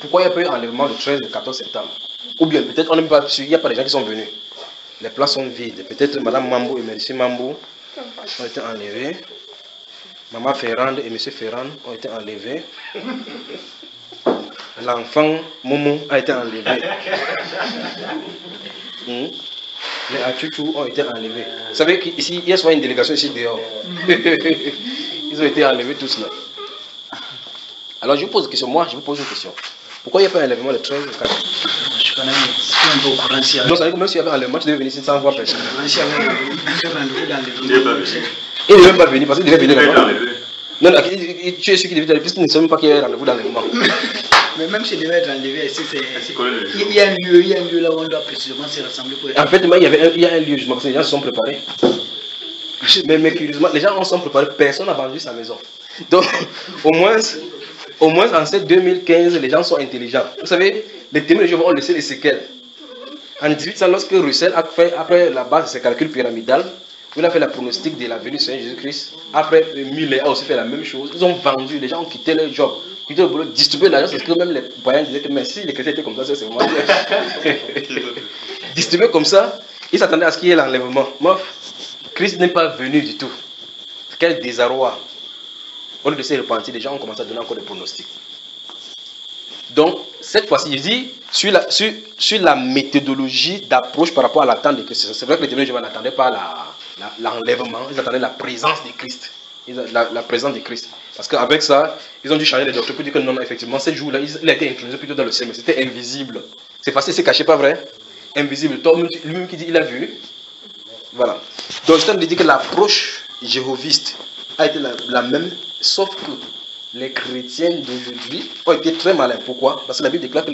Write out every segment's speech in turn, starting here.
pourquoi il n'y a pas eu enlèvement le 13 et le 14 septembre? Ou bien peut-être on n'est pas sûr, il n'y a pas de gens qui sont venus. Les places sont vides. Peut-être Madame Mambo et Monsieur Mambo ont été enlevés. Maman Ferrand et Monsieur Ferrand ont été enlevés. L'enfant Momo a été enlevé. Les Achuchou ont été enlevés. Vous savez qu'ici, il y a souvent une délégation ici dehors. Ils ont été enlevés tous là. Alors je vous pose une question, moi je vous pose une question. Pourquoi il n'y a pas un enlèvement le 13 ou le 14? Je suis quand même un peu au courant. Donc ça veut dire que même s'il y avait un enlèvement, tu devais venir ici sans voir personne. Il n'est pas venu. Il ne devait même pas venir parce qu'il devait venir là-bas. Non, tu es sûr qu'il devait être puisqu'il ne sait même pas qu'il y a un rendez-vous d'enlèvement. Mais même s'il devait être enlevé, il y a un lieu là où on doit précisément se rassembler pour être... En fait, il y a un lieu justement parce que les gens se sont préparés. Mais curieusement, les gens se sont préparés, personne n'a vendu sa maison. Donc, au moins en cette 2015, les gens sont intelligents. Vous savez, les témoins de Jéhovah ont laissé les séquelles. En 1800, lorsque Russell a fait, après la base de ses calculs pyramidales, où il a fait la pronostic de la venue de Seigneur Jésus-Christ, après Millet a aussi fait la même chose. Ils ont vendu, les gens ont quitté leur job, quitté le boulot, distribué l'argent, parce que même les païens disaient que mais si les chrétiens étaient comme ça, c'est moi. Distribué comme ça, ils s'attendaient à ce qu'il y ait l'enlèvement. Christ n'est pas venu du tout. Quel désarroi. Au lieu de se repentir, les gens ont commencé à donner encore des pronostics. Donc, cette fois-ci, je dis, sur la méthodologie d'approche par rapport à l'attente de Christ, c'est vrai que les témoins de Jéhovah n'attendaient pas l'enlèvement, ils attendaient la présence de Christ. La présence de Christ. Parce qu'avec ça, ils ont dû changer les doctrines pour dire que non, effectivement, ces jours-là, il a été intronisé plutôt dans le ciel, mais c'était invisible. C'est facile, c'est caché, pas vrai? Invisible. Lui-même qui dit, il a vu. Voilà. Donc, je t'ai dit que l'approche jéhoviste a été la même, sauf que les chrétiens d'aujourd'hui ont été très malins. Pourquoi? Parce que la Bible déclare que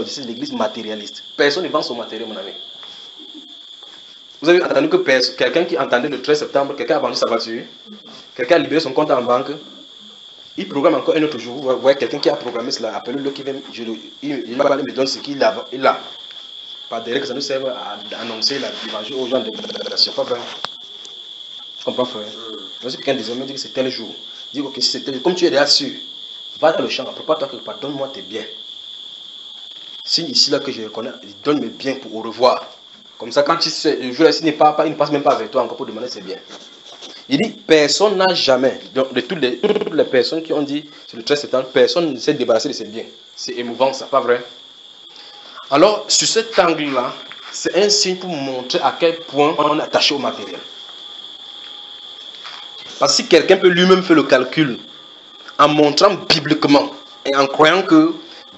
c'est l'église matérialiste. Personne ne vend son matériel, mon ami. Vous avez entendu que quelqu'un qui entendait le 13 septembre, quelqu'un a vendu sa voiture, quelqu'un a libéré son compte en banque, il programme encore un autre jour. Vous voyez quelqu'un qui a programmé cela, appelez-le qui vient, il va me donne ce qu'il a. Pas derrière que ça nous serve à annoncer l'évangile aux gens de la pas vrai. Je comprends, frère. Donc, si quelqu'un désormais dit que c'est tel jour, dis ok, si c'est tel jour, comme tu es déjà sûr, va dans le champ, prépare-toi quelque part, donne-moi tes biens. Signe ici là que je reconnais, donne mes biens pour au revoir. Comme ça, quand tu sais, le jour il ne passe même pas avec toi encore pour demander ses biens. Il dit, personne n'a jamais, de toutes les personnes qui ont dit sur le 13 septembre, personne ne s'est débarrassé de ses biens. C'est émouvant, ça, pas vrai? Alors, sur cet angle-là, c'est un signe pour montrer à quel point on est attaché au matériel. Parce que si quelqu'un peut lui-même faire le calcul en montrant bibliquement et en croyant que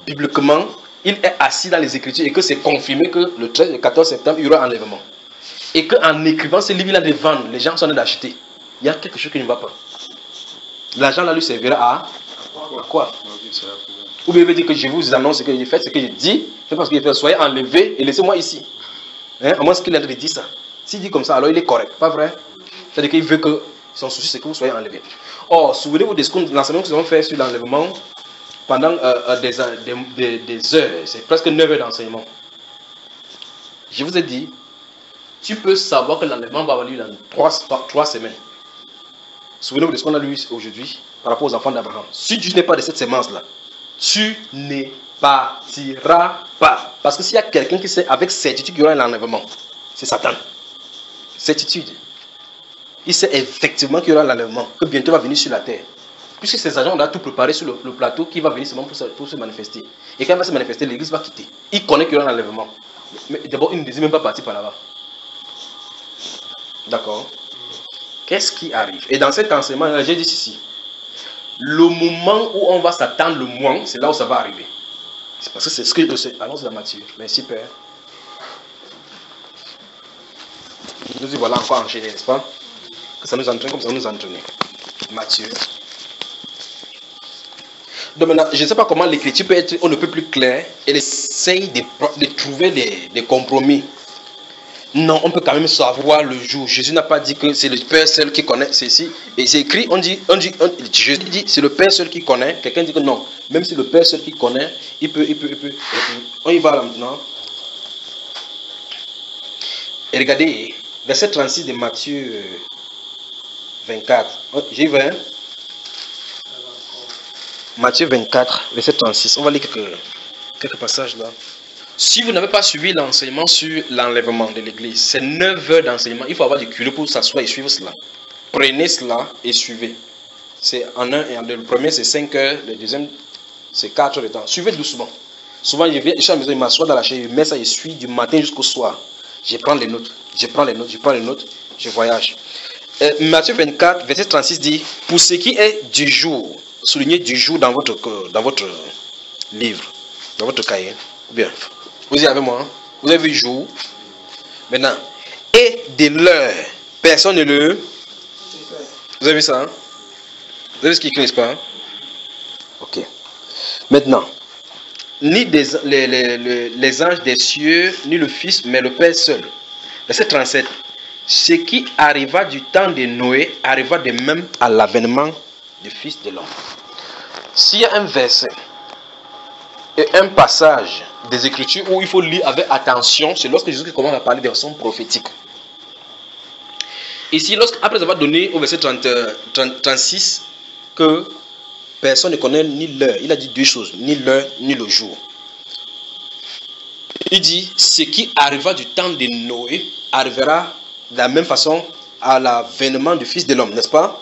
bibliquement, il est assis dans les Écritures et que c'est confirmé que le 13 et le 14 septembre, il y aura enlèvement. Et qu'en écrivant ce livre-là de vendre, les gens sont en train d'acheter. Il y a quelque chose qui ne va pas. L'argent là lui servira à quoi? Ou bien il veut dire que je vous annonce ce que j'ai fait, ce que je dis, c'est parce que je fais, soyez enlevés et laissez-moi ici. Hein? À moins qu'il ait dit ça. S'il dit comme ça, alors il est correct, pas vrai? C'est-à-dire qu'il veut que son souci c'est que vous soyez enlevés. Or, souvenez-vous de l'enseignement que nous avons fait sur l'enlèvement pendant des heures, c'est presque 9 heures d'enseignement. Je vous ai dit, tu peux savoir que l'enlèvement va avoir lieu dans 3 semaines. Souvenez-vous de ce qu'on a lu aujourd'hui par rapport aux enfants d'Abraham. Si tu n'es pas de cette sémence-là, tu ne partiras pas. Parce que s'il y a quelqu'un qui sait avec certitude qu'il y aura un enlèvement, c'est Satan. Certitude. Il sait effectivement qu'il y aura un enlèvement, que bientôt il va venir sur la terre. Puisque ces agents ont tout préparé sur le plateau, qui va venir seulement pour se manifester. Et quand il va se manifester, l'église va quitter. Il connaît qu'il y aura un enlèvement. Mais d'abord, il ne désire même pas partir par là-bas. D'accord? Qu'est-ce qui arrive? Et dans cet enseignement, j'ai dit ceci. Le moment où on va s'attendre le moins, c'est là où ça va arriver. C'est parce que c'est ce que je sais. Allons-y dans Matthieu. Merci, Père. Nous y voilà encore enchaîné, n'est-ce pas? Que ça nous entraîne comme ça nous entraîne. Matthieu. Donc maintenant, je ne sais pas comment l'écriture peut être, on ne peut plus clair. Elle essaye de trouver des compromis. Non, on peut quand même savoir le jour. Jésus n'a pas dit que c'est le Père seul qui connaît ceci. Et c'est écrit, Jésus dit c'est le Père seul qui connaît. Quelqu'un dit que non. Même si le Père seul qui connaît, il peut. On y va là maintenant. Et regardez, verset 36 de Matthieu 24. J'y vais. Matthieu 24, verset 36. On va lire quelques passages là. Si vous n'avez pas suivi l'enseignement sur l'enlèvement de l'église, c'est 9 heures d'enseignement. Il faut avoir du culot pour s'asseoir et suivre cela. Prenez cela et suivez. C'est en un et en deux. Le premier, c'est 5 heures. Le deuxième, c'est 4 heures de temps. Suivez doucement. Souvent, je viens, je m'assois dans la chaise, je mets ça, je suis du matin jusqu'au soir. Je prends les notes. Je voyage. Matthieu 24, verset 36 dit, pour ce qui est du jour, soulignez du jour dans votre livre, dans votre cahier. Bien. Vous y avez moi, hein? Vous avez vu jour. Maintenant, et de l'heure, personne ne le... Vous avez vu ça, hein? Vous avez vu ce qui écrit, n'est-ce pas? Ok. Maintenant, ni les anges des cieux, ni le Fils, mais le Père seul. Verset 37. Ce qui arriva du temps de Noé arriva de même à l'avènement du Fils de l'homme. S'il y a un verset et un passage des Écritures où il faut lire avec attention, c'est lorsque Jésus commence à parler des sons prophétiques. Ici, après avoir donné au verset 36 que personne ne connaît ni l'heure, il a dit deux choses, ni l'heure ni le jour. Il dit, ce qui arriva du temps de Noé arrivera de la même façon à l'avènement du Fils de l'homme, n'est-ce pas?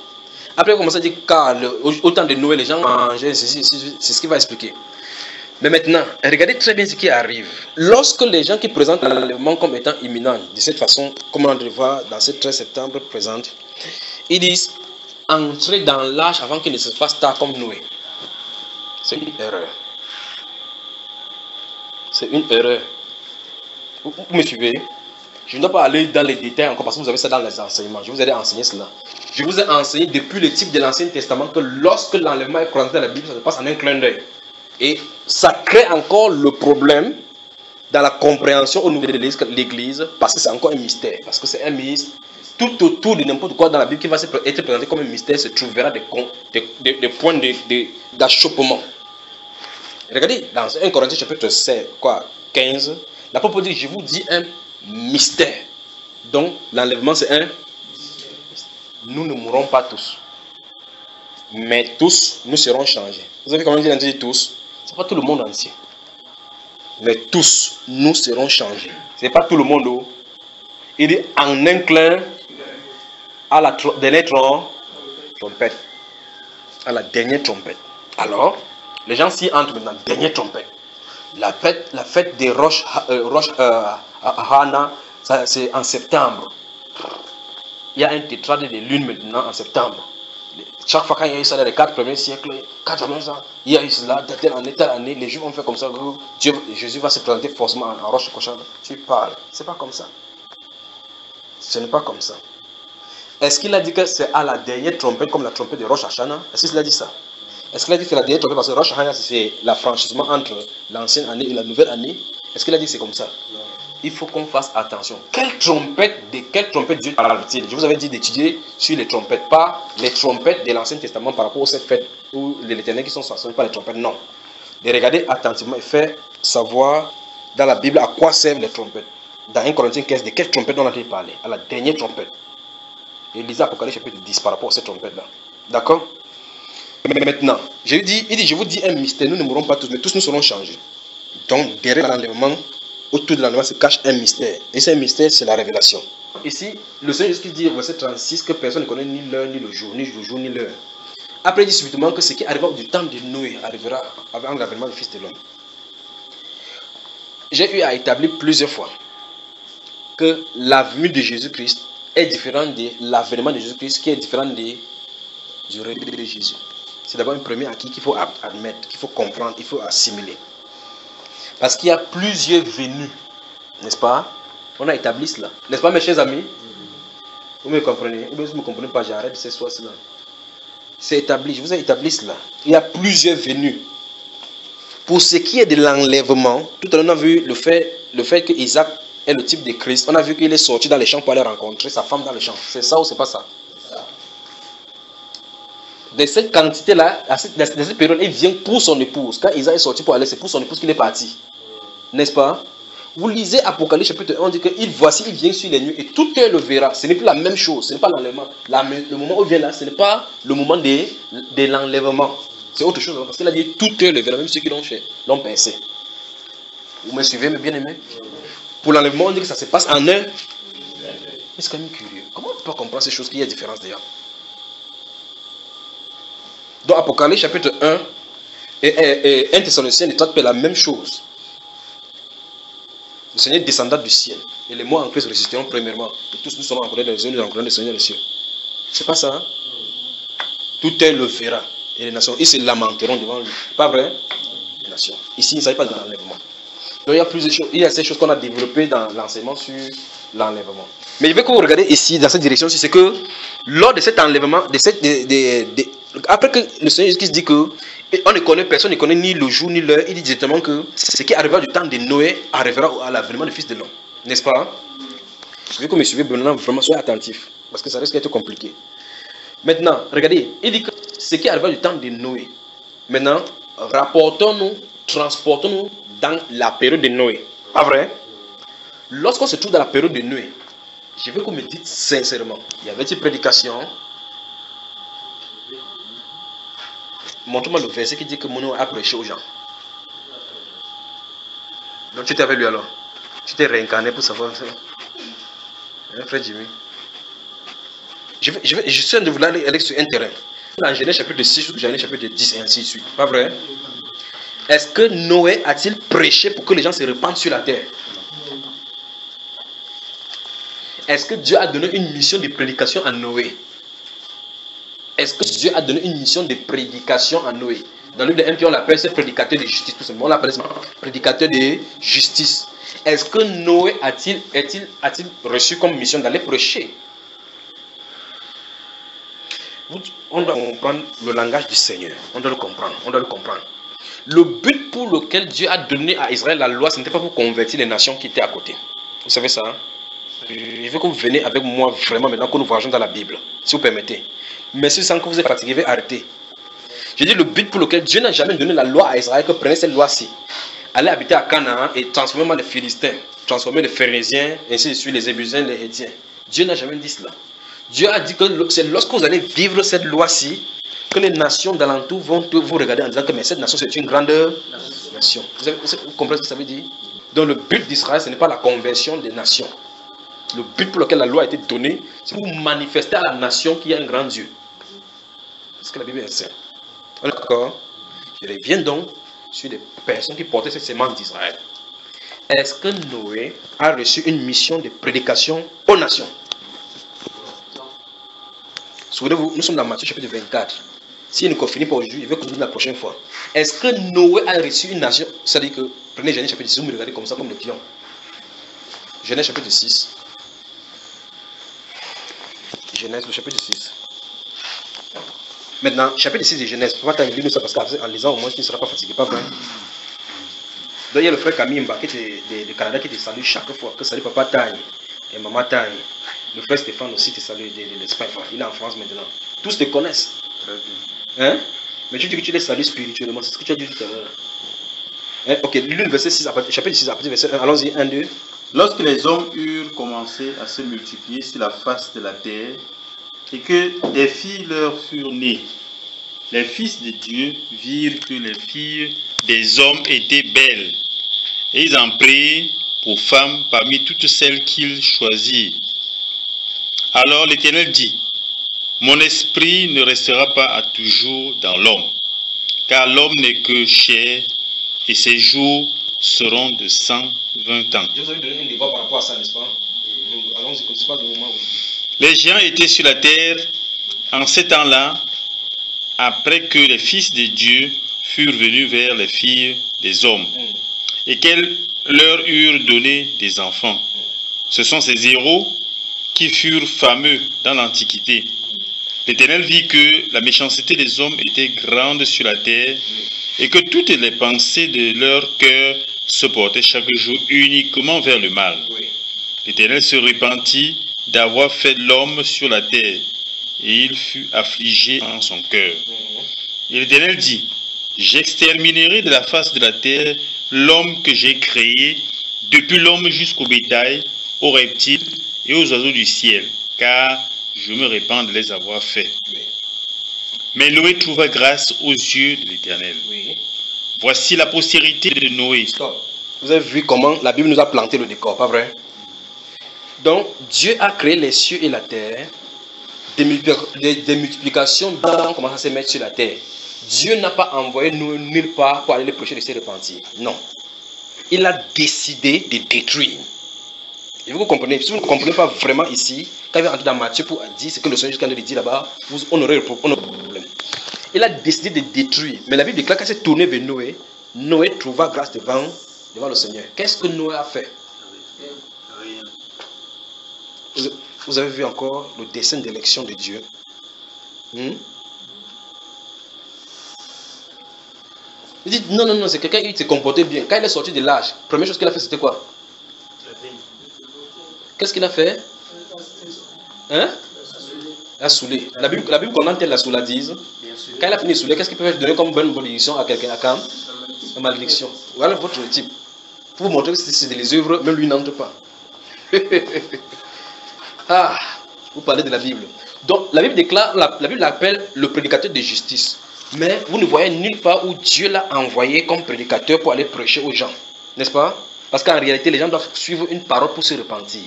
Après, il commence à dire, car au temps de Noé, les gens mangeaient, c'est ce qu'il va expliquer. Mais maintenant, regardez très bien ce qui arrive. Lorsque les gens qui présentent l'enlèvement comme étant imminent, de cette façon, comme on le voit dans ce 13 septembre présente, ils disent, entrer dans l'âge avant qu'il ne se fasse tard comme Noé. C'est une erreur. C'est une erreur. Vous me suivez? Je ne dois pas aller dans les détails encore parce que vous avez ça dans les enseignements. Je vous ai enseigné cela. Je vous ai enseigné depuis le type de l'Ancien Testament que lorsque l'enlèvement est présenté dans la Bible, ça se passe en un clin d'œil. Et ça crée encore le problème dans la compréhension au niveau de l'Église parce que c'est encore un mystère. Parce que c'est un mystère. Tout autour de n'importe quoi dans la Bible qui va être présenté comme un mystère se trouvera des points d'achoppement. Regardez dans 1 Corinthiens chapitre 15, l'apôtre dit, je vous dis un mystère. Donc l'enlèvement c'est un mystère. Nous ne mourrons pas tous. Mais tous, nous serons changés. Vous avez comment dit tous? Ce n'est pas tout le monde entier. Mais tous, nous serons changés. Ce n'est pas tout le monde. Il dit en un clin à la dernière trompette. À la dernière trompette. Alors, les gens s'y entrent maintenant. Dernière trompette. La fête des Rosh Hashanah, c'est en septembre. Il y a un tétrade de lune maintenant en septembre. Chaque fois qu'il y a eu ça dans les 4 premiers siècles, il y a eu cela, telle année, les Juifs ont fait comme ça. Jésus va se présenter forcément en Rosh Hashanah. Tu parles. C'est pas comme ça. Ce n'est pas comme ça. Est-ce qu'il a dit que c'est à la dernière trompette comme la trompette de Rosh Hashanah? Est-ce qu'il a dit ça? Est-ce qu'il a dit que c'est la dernière trompette parce que Rosh Hashanah c'est l'affranchissement entre l'ancienne année et la nouvelle année? Est-ce qu'il a dit que c'est comme ça? Non. Il faut qu'on fasse attention. Quelle trompette Dieu parle-t-il? Je vous avais dit d'étudier sur les trompettes, pas les trompettes de l'Ancien Testament par rapport aux 7 fêtes ou l'Éternel qui sont censés, pas les trompettes, non. De regarder attentivement et faire savoir dans la Bible à quoi servent les trompettes. Dans 1 Corinthiens 15, de quelle trompette on a parlé? À la dernière trompette. Et lisez Apocalypse chapitre 10 par rapport à cette trompette-là. D'accord? Mais maintenant, il dit, je vous dis un mystère, nous ne mourrons pas tous, mais tous nous serons changés. Donc, derrière l'enlèvement, autour de l'enlèvement se cache un mystère. Et ce mystère, c'est la révélation. Ici, le Seigneur Jésus dit au verset 36 que personne ne connaît ni l'heure, ni le jour, ni l'heure. Après, il dit subitement que ce qui arrivera du temps de Noé arrivera avant l'avènement du Fils de l'homme. J'ai eu à établir plusieurs fois que la venue de Jésus-Christ est différente de l'avènement de Jésus-Christ qui est différent du règne de Jésus. C'est d'abord un premier acquis qu'il faut admettre, qu'il faut comprendre, il faut assimiler. Parce qu'il y a plusieurs venues, n'est-ce pas? On a établi cela. N'est-ce pas mes chers amis? Vous me comprenez? Ou bien vous ne me comprenez pas, j'arrête de ce soir cela. C'est établi, je vous ai établi cela. Il y a plusieurs venues. Pour ce qui est de l'enlèvement, tout à l'heure on a vu le fait que Isaac est le type de Christ. On a vu qu'il est sorti dans les champs pour aller rencontrer sa femme dans les champs. C'est ça ou c'est pas ça? De cette quantité-là, de cette période, il vient pour son épouse. Quand Isaac est sorti pour aller, c'est pour son épouse qu'il est parti. N'est-ce pas? Vous lisez Apocalypse chapitre 1, on dit que voici, il vient sur les nuées et tout le verra. Ce n'est plus la même chose, ce n'est pas l'enlèvement. Le moment où il vient là, ce n'est pas le moment de l'enlèvement. C'est autre chose, parce qu'il a dit tout le verra, même ceux qui l'ont fait, l'ont pincé. Vous me suivez, mes bien-aimés? Pour l'enlèvement, on dit que ça se passe en un. Mais c'est quand même curieux. Comment on peut comprendre ces choses qu'il y a différence d'ailleurs? Donc, Apocalypse chapitre 1 et 1 Thessaloniciens ne traitent pas la même chose. Le Seigneur descendra du ciel. Et les morts en Christ résisteront premièrement. Et tous nous serons rencontrés dans les cieux, nous rencontrerons le Seigneur des cieux. C'est pas ça, hein? Tout est le verra. Et les nations, ils se lamenteront devant lui. Pas vrai? Les nations. Ici, il ne s'agit pas de l'enlèvement. Donc, il y a plusieurs choses. Il y a ces choses qu'on a développées dans l'enseignement sur l'enlèvement. Mais je veux que vous regardez ici, dans cette direction, c'est que lors de cet enlèvement, après que le Seigneur Jésus-Christ dit que on ne connaît, personne ne connaît ni le jour ni l'heure, il dit directement que ce qui arrivera du temps de Noé arrivera à l'avènement du Fils de l'homme. N'est-ce pas? Je veux que vous me suivez maintenant, vraiment soyez attentifs, parce que ça risque d'être compliqué. Maintenant, regardez, il dit que ce qui arrivera du temps de Noé. Maintenant, rapportons-nous, transportons-nous dans la période de Noé. Pas vrai? Lorsqu'on se trouve dans la période de Noé, je veux que vous me dites sincèrement, il y avait une prédication. Montre-moi le verset qui dit que mon nom a prêché aux gens. Donc tu étais avec lui alors. Tu t'es réincarné pour savoir. Hein, frère Jimmy. Je suis en train de vous aller sur un terrain. Dans Genèse chapitre 6 ou Genèse chapitre 10 et ainsi de suite. Pas vrai? Est-ce que Noé a-t-il prêché pour que les gens se répandent sur la terre? Est-ce que Dieu a donné une mission de prédication à Noé? Est-ce que Dieu a donné une mission de prédication à Noé? Dans le livre de 1 Pierre, on l'appelle ce prédicateur de justice. Tout simplement, on l'appelle prédicateur de justice. Est-ce que Noé a-t-il reçu comme mission d'aller prêcher? On doit comprendre le langage du Seigneur. On doit le comprendre. On doit le comprendre. Le but pour lequel Dieu a donné à Israël la loi, ce n'était pas pour convertir les nations qui étaient à côté. Vous savez ça? Hein? Je veux que vous veniez avec moi vraiment maintenant que nous voyageons dans la Bible, si vous permettez. Mais si sans que vous êtes fatigué, vous arrêtez. Je dis le but pour lequel Dieu n'a jamais donné la loi à Israël, que prenez cette loi-ci, allez habiter à Canaan et transformer les Philistins, transformer les Phérésiens, ainsi de suite, les Ébusiens, les Hétiens. Dieu n'a jamais dit cela. Dieu a dit que c'est lorsque vous allez vivre cette loi-ci, que les nations d'alentour vont vous regarder en disant que mais cette nation c'est une grande nation. Vous comprenez ce que ça veut dire? Donc le but d'Israël, ce n'est pas la conversion des nations. Le but pour lequel la loi a été donnée, c'est pour manifester à la nation qu'il y a un grand Dieu. Parce que la Bible est sainte. On est d'accord? Je reviens donc sur les personnes qui portaient cette sémence d'Israël. Est-ce que Noé a reçu une mission de prédication aux nations? Souvenez-vous, nous sommes dans Matthieu chapitre 24. Si il ne finit pas aujourd'hui, je vais continuer la prochaine fois. Est-ce que Noé a reçu une nation? C'est-à-dire que, prenez Genèse chapitre 6, vous me regardez comme ça, comme le pion. Genèse chapitre 6. Genèse, le chapitre 6. Maintenant, chapitre 6 de Genèse, il faut pas lire ça parce qu'en lisant au moins, tu ne seras pas fatigué, pas vrai? Donc il y a le frère Camille Mba qui est de Canada qui te salue chaque fois, que salut papa Tagne et maman Tagne. Le frère Stéphane aussi te salue de l'Espagne, il est en France maintenant. Tous te connaissent. Hein? Mais tu dis que tu les salues spirituellement, c'est ce que tu as dit tout à l'heure. Hein? Ok, le verset 6, chapitre 6, à partir du verset 1, allons-y, 1, 2. Lorsque les hommes eurent commencé à se multiplier sur la face de la terre, et que des filles leur furent nées, les fils de Dieu virent que les filles des hommes étaient belles, et ils en prirent pour femmes parmi toutes celles qu'ils choisirent. Alors l'Éternel dit, mon esprit ne restera pas à toujours dans l'homme, car l'homme n'est que chair, et ses jours seront de 120 ans. Je vous avais donné un débat par rapport à ça, n'est-ce pas? Allons-y, c'est pas le moment où... Les géants étaient sur la terre en ces temps-là, après que les fils de Dieu furent venus vers les filles des hommes, et qu'elles leur eurent donné des enfants. Ce sont ces héros qui furent fameux dans l'Antiquité. L'Éternel vit que la méchanceté des hommes était grande sur la terre, et que toutes les pensées de leur cœur se portaient chaque jour uniquement vers le mal. L'Éternel se repentit d'avoir fait l'homme sur la terre, et il fut affligé en son cœur. Et l'Éternel dit, j'exterminerai de la face de la terre l'homme que j'ai créé, depuis l'homme jusqu'au bétail, aux reptiles et aux oiseaux du ciel, car je me répands de les avoir faits. Mais Noé trouva grâce aux yeux de l'Éternel. Voici la postérité de Noé. Stop. Vous avez vu comment la Bible nous a planté le décor, pas vrai? Donc, Dieu a créé les cieux et la terre. Des multiplications d'âmes commencent à se mettre sur la terre. Dieu n'a pas envoyé nous nulle part pour aller les prêcher de se repentir. Non. Il a décidé de détruire. Et vous comprenez, si vous ne comprenez pas vraiment ici, quand il va entrer dans Matthieu pour dire ce que le Seigneur jusqu'à nous dit là-bas, on aurait un problème. Il a décidé de détruire. Mais la Bible déclare qu'il s'est tourné vers Noé. Noé trouva grâce devant le Seigneur. Qu'est-ce que Noé a fait? Vous avez vu encore le dessein d'élection de Dieu. Il dit non, c'est quelqu'un qui s'est comporté bien. Quand il est sorti de l'âge, la première chose qu'il a fait, c'était quoi? Qu'est-ce qu'il a fait? Hein? Il a saoulé. La Bible condamne la souladise. Quand il a fini de saouler, qu'est-ce qu'il peut donner comme bonne malédiction à quelqu'un? À une malédiction. Voilà votre type. Pour vous montrer que c'est les œuvres, même lui n'entre pas. Ah, vous parlez de la Bible. Donc, la Bible déclare, la Bible l'appelle le prédicateur de justice. Mais vous ne voyez nulle part où Dieu l'a envoyé comme prédicateur pour aller prêcher aux gens. N'est-ce pas? Parce qu'en réalité, les gens doivent suivre une parole pour se repentir.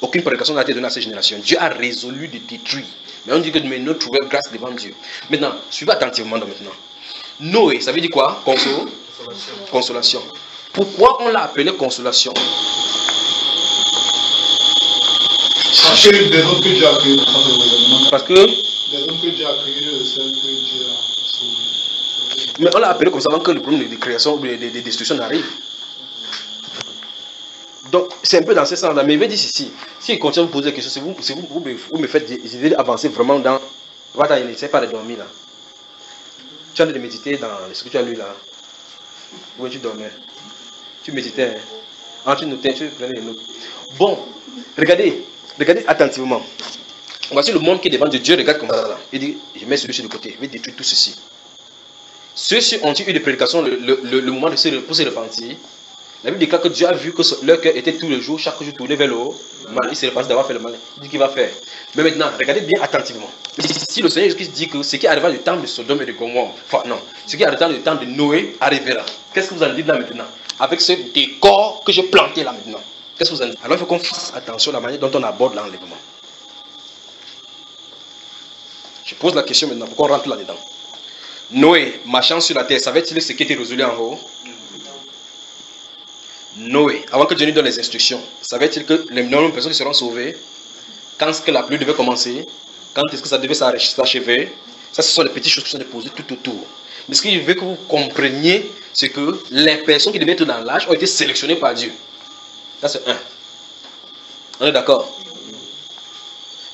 Aucune prédication n'a été donnée à cette génération. Dieu a résolu de détruire. Mais on dit que nous trouvons grâce devant Dieu. Maintenant, suivez attentivement maintenant. Noé, ça veut dire quoi? Consolation. Pourquoi on l'a appelé consolation? Parce que des hommes que Dieu a créés, parce que des hommes que Dieu a créés, le seul que Dieu a sauvé. Mais on l'a appelé comme ça avant que le problème de création ou de destruction n'arrive. Donc c'est un peu dans ce sens-là. Mais il veut dire ici, si il continue à vous poser des questions, vous me faites avancer vraiment dans. Voilà, il n'essaie pas de dormir là. Tu as de méditer dans ce que tu as lu là. Où tu dormais? Tu méditais. Hein? Tu notais, tu prenais les notes. Bon, regardez attentivement. Voici le monde qui est devant Dieu. Regarde comme ça là. Il dit, je mets celui-ci de côté. Il va détruire tout ceci. Ceux-ci ont-ils eu des prédications le moment pour se repentir? La Bible déclare que Dieu a vu que leur cœur était tout le jour, chaque jour tourné vers le haut. Il se repent d'avoir fait le mal. Il dit qu'il va faire. Mais maintenant, regardez bien attentivement. Si le Seigneur Jésus-Christ dit que ce qui arrivera du temps de Sodome et de Gomorrhe, enfin non, ce qui arrivera du temps de Noé arrivera. Qu'est-ce que vous en dites là maintenant? Avec ce décor que j'ai planté là maintenant. Qu'est-ce que vous en dites? Alors il faut qu'on fasse attention à la manière dont on aborde l'enlèvement. Je pose la question maintenant, pourquoi on rentre là-dedans? Noé, marchant sur la terre, savait-il ce qui était résolu en haut? Noé, avant que Dieu lui donne les instructions, savait-il que les nombreuses personnes qui seront sauvées, quand est-ce que la pluie devait commencer, quand est-ce que ça devait s'achever? Ça, ce sont les petites choses qui sont déposées tout autour. Mais ce qu'il veut que vous compreniez, c'est que les personnes qui devaient être dans l'âge ont été sélectionnées par Dieu. Ça, c'est un. On est d'accord?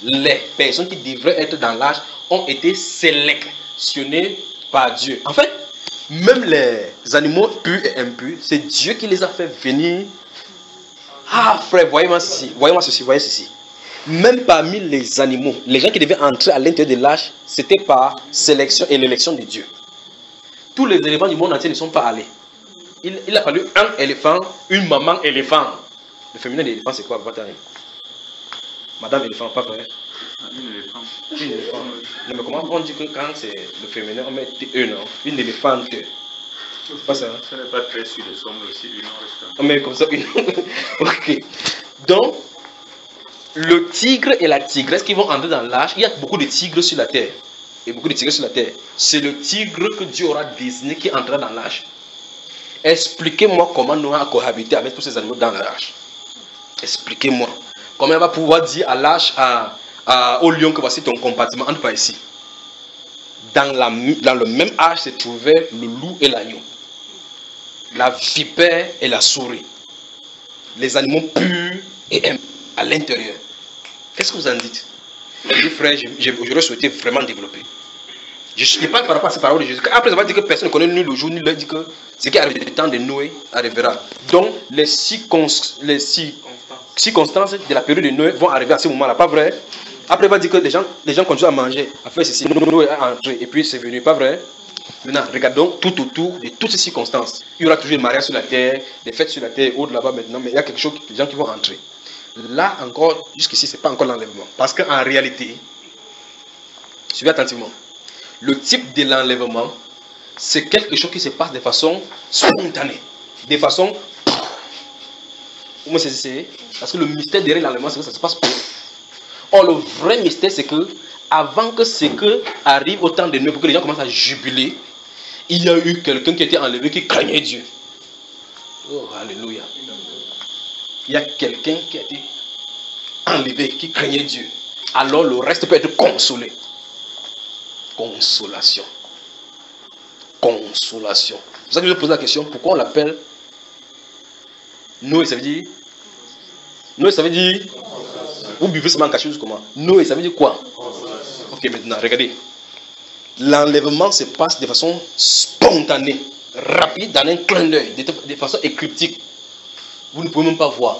Les personnes qui devraient être dans l'âge ont été sélectionnées par Dieu. En fait, même les animaux purs et impurs, c'est Dieu qui les a fait venir. Ah frère, voyez-moi ceci, voyez ceci. Même parmi les animaux, les gens qui devaient entrer à l'intérieur de l'arche, c'était par sélection et l'élection de Dieu. Tous les éléments du monde entier ne sont pas allés. Il a fallu un éléphant, une maman éléphant. Le féminin de l'éléphant, c'est quoi? Madame éléphant, pas vrai? Une éléphant. Une éléphant. Non, mais comment on dit que quand c'est le féminin, on met non? Une éléphante. Pas ça. Ce n'est pas très sûr de son, mais aussi une reste. On met comme ça une. Ok. Donc, le tigre et la tigresse qui vont entrer dans l'arche, il y a beaucoup de tigres sur la terre. Et beaucoup de tigres sur la terre. C'est le tigre que Dieu aura désigné qui entrera dans l'arche. Expliquez-moi comment Noé a cohabité avec tous ces animaux dans l'arche. Expliquez-moi. Comment il va pouvoir dire à l'arche, au lion que voici ton compartiment, entre pas ici. Dans le même arche se trouvaient le loup et l'agneau, la vipère et la souris, les animaux purs et impurs à l'intérieur. Qu'est-ce que vous en dites? Les frères, j'aurais souhaité vraiment développer. Je parle par rapport à ces paroles de Jésus. Après avoir dit que personne ne connaît ni le jour ni l'heure, dit que ce qui arrive du temps de Noé arrivera. Donc les circonstances de la période de Noé vont arriver à ce moment-là, pas vrai? Après il va dire que les gens continuent à manger, à faire ceci. Noé est entré et puis c'est venu, pas vrai? Maintenant, regardons tout autour de toutes ces circonstances. Il y aura toujours des mariages sur la terre, des fêtes sur la terre, autres là-bas maintenant, mais il y a quelque chose, les gens qui vont entrer. Là encore, jusqu'ici, ce n'est pas encore l'enlèvement. Parce qu'en réalité, suivez attentivement, le type de l'enlèvement, c'est quelque chose qui se passe de façon spontanée. de façon... Comment c'est? Parce que le mystère derrière l'enlèvement, c'est que ça se passe pour... Or, le vrai mystère, c'est que avant que ce que arrive au temps de Noé, pour que les gens commencent à jubiler, il y a eu quelqu'un qui était enlevé, qui craignait Dieu. Oh, alléluia. Il y a quelqu'un qui a été enlevé, qui craignait Dieu. Alors le reste peut être consolé. Consolation. Consolation. C'est pour ça que je me pose la question, pourquoi on l'appelle Noé, ça veut dire... Noé, ça veut dire... Vous buvez seulement quelque chose comment? Noé, ça veut dire quoi? Ok, maintenant, regardez. L'enlèvement se passe de façon spontanée, rapide, dans un clin d'œil, de façon écryptique. Vous ne pouvez même pas voir.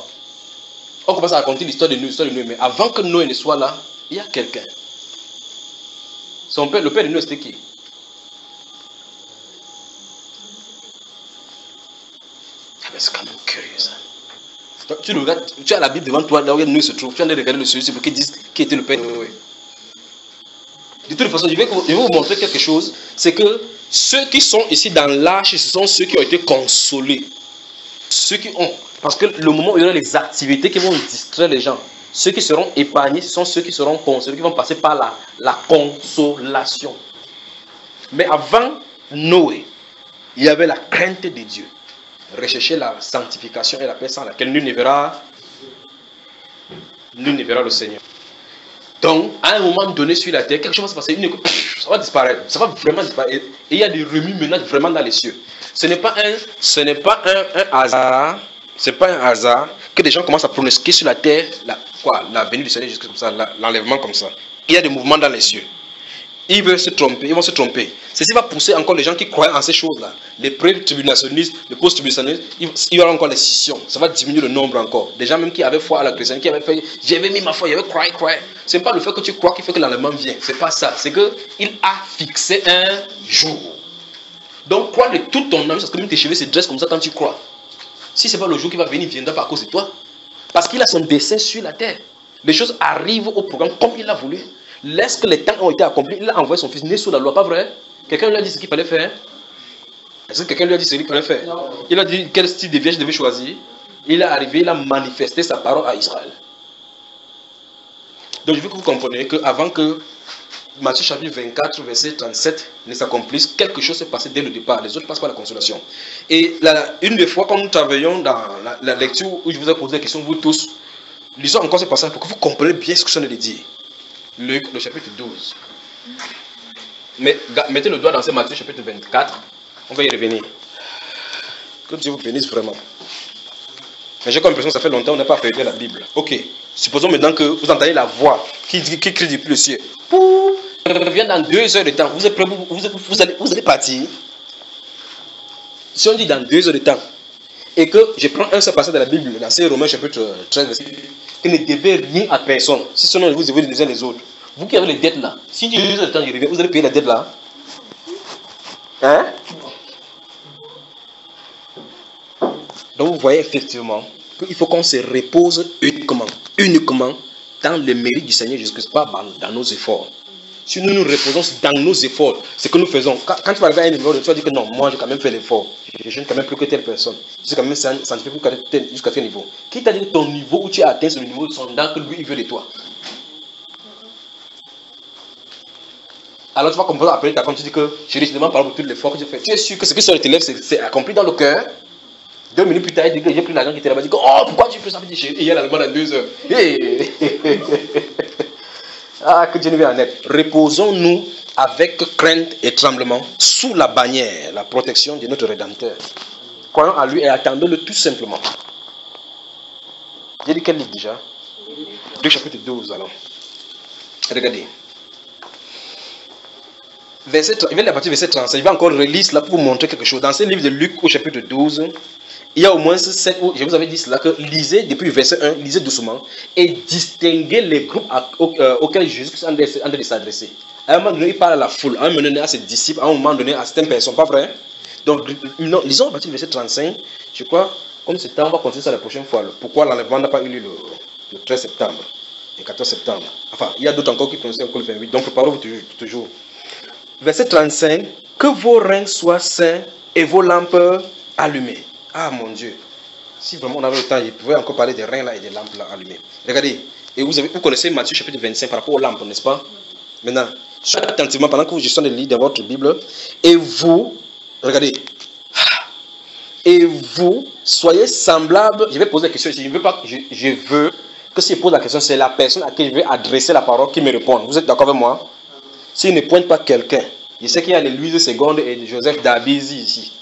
On commence à raconter l'histoire de Noé, mais avant que Noé ne soit là, il y a quelqu'un. Son père, le père de Noé, c'était qui? Ah, mais c'est quand même curieux ça. Tu regardes, tu as la Bible devant toi, là où Noé se trouve, tu as regarder le sujet pour qu'ils disent qui était le père de Noé. De toute façon, je vais vous montrer quelque chose. C'est que ceux qui sont ici dans l'arche, ce sont ceux qui ont été consolés. Ceux qui ont. Parce que le moment où il y aura les activités qui vont distraire les gens, ceux qui seront épargnés, ce sont ceux qui seront consolés, qui vont passer par la consolation. Mais avant Noé, il y avait la crainte de Dieu. Rechercher la sanctification et la paix sans laquelle nul ne verra le Seigneur. Donc, à un moment donné sur la terre, quelque chose va se passer, ça va disparaître, ça va vraiment disparaître. Et il y a des remue-ménages vraiment dans les cieux. Ce n'est pas un hasard, c'est pas un hasard que des gens commencent à pronostiquer sur la terre la venue du Seigneur, juste comme ça, l'enlèvement comme ça. Il y a des mouvements dans les cieux. Ils vont se tromper. Ceci va pousser encore les gens qui croient en ces choses-là. Les pré-tribulationnistes, les post-tribulationnistes, il y aura encore les scissions. Ça va diminuer le nombre encore. Des gens même qui avaient foi à la chrétienne, qui avaient fait, j'avais mis ma foi, j'avais croyé. Ce n'est pas le fait que tu crois qui fait que l'enlèvement vient. Ce n'est pas ça. C'est qu'il a fixé un jour. Donc crois de toute ton âme, parce que même tes cheveux se dressent comme ça quand tu crois. Si ce n'est pas le jour qui va venir, il viendra par cause de toi. Parce qu'il a son dessein sur la terre. Les choses arrivent au programme comme il l'a voulu. Lorsque les temps ont été accomplis, il a envoyé son fils né sous la loi, pas vrai? Quelqu'un lui a dit ce qu'il fallait faire? Est-ce que quelqu'un lui a dit ce qu'il fallait faire? Non. Il a dit quel style de vie je devais choisir. Il est arrivé, il a manifesté sa parole à Israël. Donc je veux que vous compreniez qu'avant que Matthieu chapitre 24, verset 37 ne s'accomplisse, quelque chose s'est passé dès le départ. Les autres passent par la consolation. Et une des fois, quand nous travaillons dans la lecture où je vous ai posé la question, vous tous, lisons encore ce passage pour que vous compreniez bien ce que je viens de dire. Luc, le chapitre 12. Mais mettez le doigt dans ce Matthieu chapitre 24. On va y revenir. Que Dieu vous bénisse vraiment. Mais j'ai comme l'impression que ça fait longtemps qu'on n'a pas préparé la Bible. Ok. Supposons maintenant que vous entendez la voix qui crie depuis le ciel. Pouh, je reviens dans 2 heures de temps. Vous êtes prêts, vous allez partir. Si on dit dans 2 heures de temps, et que je prends un seul passage de la Bible, dans Romains chapitre 13, que ne devez rien à personne, si seulement vous devez les uns les autres. Vous qui avez les dettes là, si 2 heures de temps je reviens, vous allez payer la dette là. Hein? Donc vous voyez effectivement qu'il faut qu'on se repose uniquement dans le mérite du Seigneur Jésus-Christ, pas dans nos efforts. Si nous nous reposons dans nos efforts, c'est que nous faisons. Quand tu vas arriver à un niveau, tu vas dire que non, moi j'ai quand même fait l'effort. Je n'ai quand même plus que telle personne. Je suis quand même sanctifié jusqu'à tel niveau. Qui t'a dit que ton niveau où tu as atteint, c'est le niveau de sondage que lui il veut de toi? Alors tu vas comprendre après quand tu dis que je demande par exemple pour tout l'effort que j'ai fait. Tu es sûr que ce qui sort de tes lèvres, c'est accompli dans le cœur? 2 minutes plus tard, il dit que j'ai pris l'argent qui était là-bas. Il dit que, oh, pourquoi tu fais ça? Et il y a l'allemand dans 2 heures. Hey. Ah, que Dieu nous vienne en aide. Reposons-nous avec crainte et tremblement sous la bannière, la protection de notre Rédempteur. Croyons à lui et attendons-le tout simplement. J'ai dit quel livre déjà? 2 chapitre 12 alors. Regardez. Il vient de la partie verset 35. Il va encore relire cela pour vous montrer quelque chose. Dans ce livre de Luc au chapitre 12, il y a au moins 7 où je vous avais dit cela, que lisez depuis verset 1, lisez doucement et distinguez les groupes auxquels Jésus est en train de s'adresser. À un moment donné, il parle à la foule, à un moment donné à ses disciples, à un moment donné à certaines personnes, pas vrai? Donc, lisons à partir du verset 35, je crois, comme c'est temps, on va continuer ça la prochaine fois. Pourquoi l'enlèvement n'a pas eu lieu le 13 septembre, le 14 septembre. Enfin, il y a d'autres encore qui prononcent encore le 28, donc préparez-vous toujours. Verset 35, que vos reins soient saints et vos lampes allumées. Ah mon Dieu. Si vraiment on avait le temps, il pouvait encore parler des reins là et des lampes là allumées. Regardez. Et vous connaissez Matthieu chapitre 25 par rapport aux lampes, n'est-ce pas? Maintenant, attentivement, pendant que vous gestez les livres de votre Bible, et vous, regardez, et vous, soyez semblables. Je vais poser la question ici. Je veux que si je pose la question, c'est la personne à qui je vais adresser la parole qui me répond. Vous êtes d'accord avec moi? S'il ne pointe pas quelqu'un, je sais qu'il y a les Louise Seconde et Joseph Dabizi ici.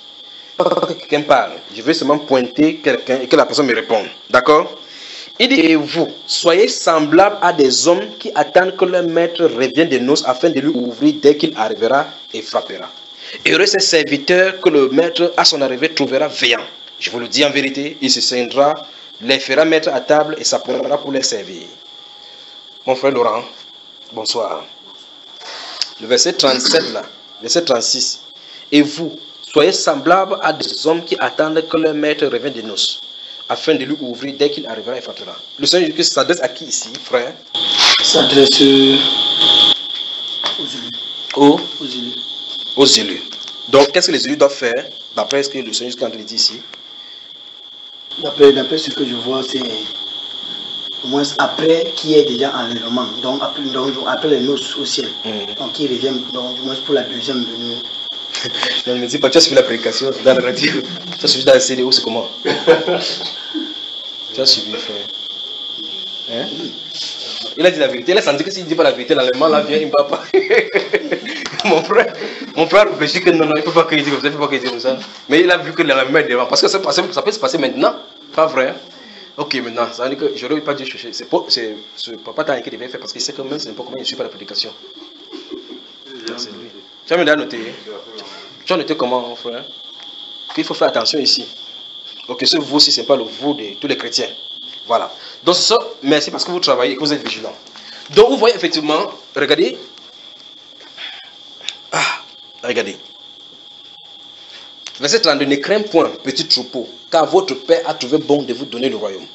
Pas que quelqu'un parle. Je veux seulement pointer quelqu'un et que la personne me réponde. D'accord? Il dit, et vous, soyez semblables à des hommes qui attendent que leur maître revienne des noces afin de lui ouvrir dès qu'il arrivera et frappera. Heureux ces serviteurs que le maître à son arrivée trouvera veillant. Je vous le dis en vérité, il se scindra, les fera mettre à table et s'apprêtera pour les servir. Mon frère Laurent, bonsoir. Le verset 37 là, verset 36. Et vous, soyez semblables à des hommes qui attendent que leur maître revienne des noces, afin de lui ouvrir dès qu'il arrivera et frappera. Le Seigneur Jésus s'adresse à qui ici, frère? S'adresse aux élus. Aux élus. Donc, qu'est-ce que les élus doivent faire, d'après ce que le Seigneur Jésus dit ici? D'après ce que je vois, c'est au moins après qu'il y ait déjà enlèvement, donc après les noces au ciel. Donc, qui reviennent, donc, au moins pour la deuxième venue. Non, ne me dis pas, tu as suivi la prédication dans la radio, tu as suivi dans la CDO, c'est comment? Tu as suivi, frère. Hein? Il a dit la vérité, il a senti que s'il ne dit pas la vérité, l'allemand là vient, il ne va pas. Mon frère réfléchit que non, il ne peut pas qu'il dise comme ça, il ne peut pas qu'il dise comme ça. Mais il a vu que l'allemand est devant, parce que ça peut se passer maintenant, pas vrai? Ok, maintenant, ça veut dire que je n'aurais pas dû chercher. C'est ce papa Tani qui devait faire, parce qu'il sait que même c'est n'importe comment il ne suit pas la prédication. C'est lui. Tu as même noté. Tu as noté comment, mon frère? Qu'il faut faire attention ici. Ok, ce vous aussi, ce n'est pas le vous de tous les chrétiens. Voilà. Donc, c'est ça. Merci parce que vous travaillez et que vous êtes vigilants. Donc, vous voyez effectivement, regardez. Regardez. Verset 32. Ne crains point, petit troupeau, car votre Père a trouvé bon de vous donner le royaume.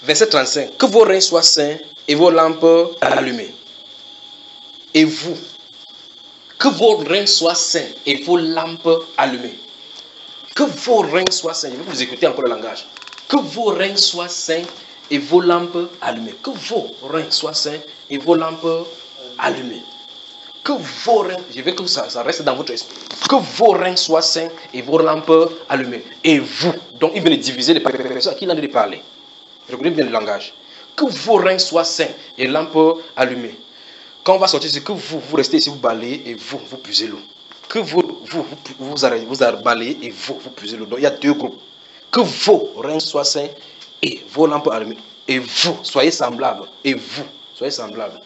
Verset 35. Que vos reins soient saints et vos lampes allumées. Et vous, que vos reins soient saints et vos lampes allumées. Que vos reins soient saints. Je vais vous écouter encore le langage. Que vos reins soient saints et vos lampes allumées. Que vos reins soient saints et vos lampes allumées. Que vos reins, je veux que ça reste dans votre esprit. Que vos reins soient saints et vos lampes allumées. Et vous, donc il vient de diviser les personnes à qui il en a de parler. Regardez bien le langage. Que vos reins soient saints et lampes allumées. Quand on va sortir, c'est que vous restez ici, vous balayez et vous puisez l'eau. Que vous balayez et vous puisez l'eau. Donc il y a deux groupes. Que vos reins soient saints et vos lampes allumées. Et vous, soyez semblables. Et vous, soyez semblables.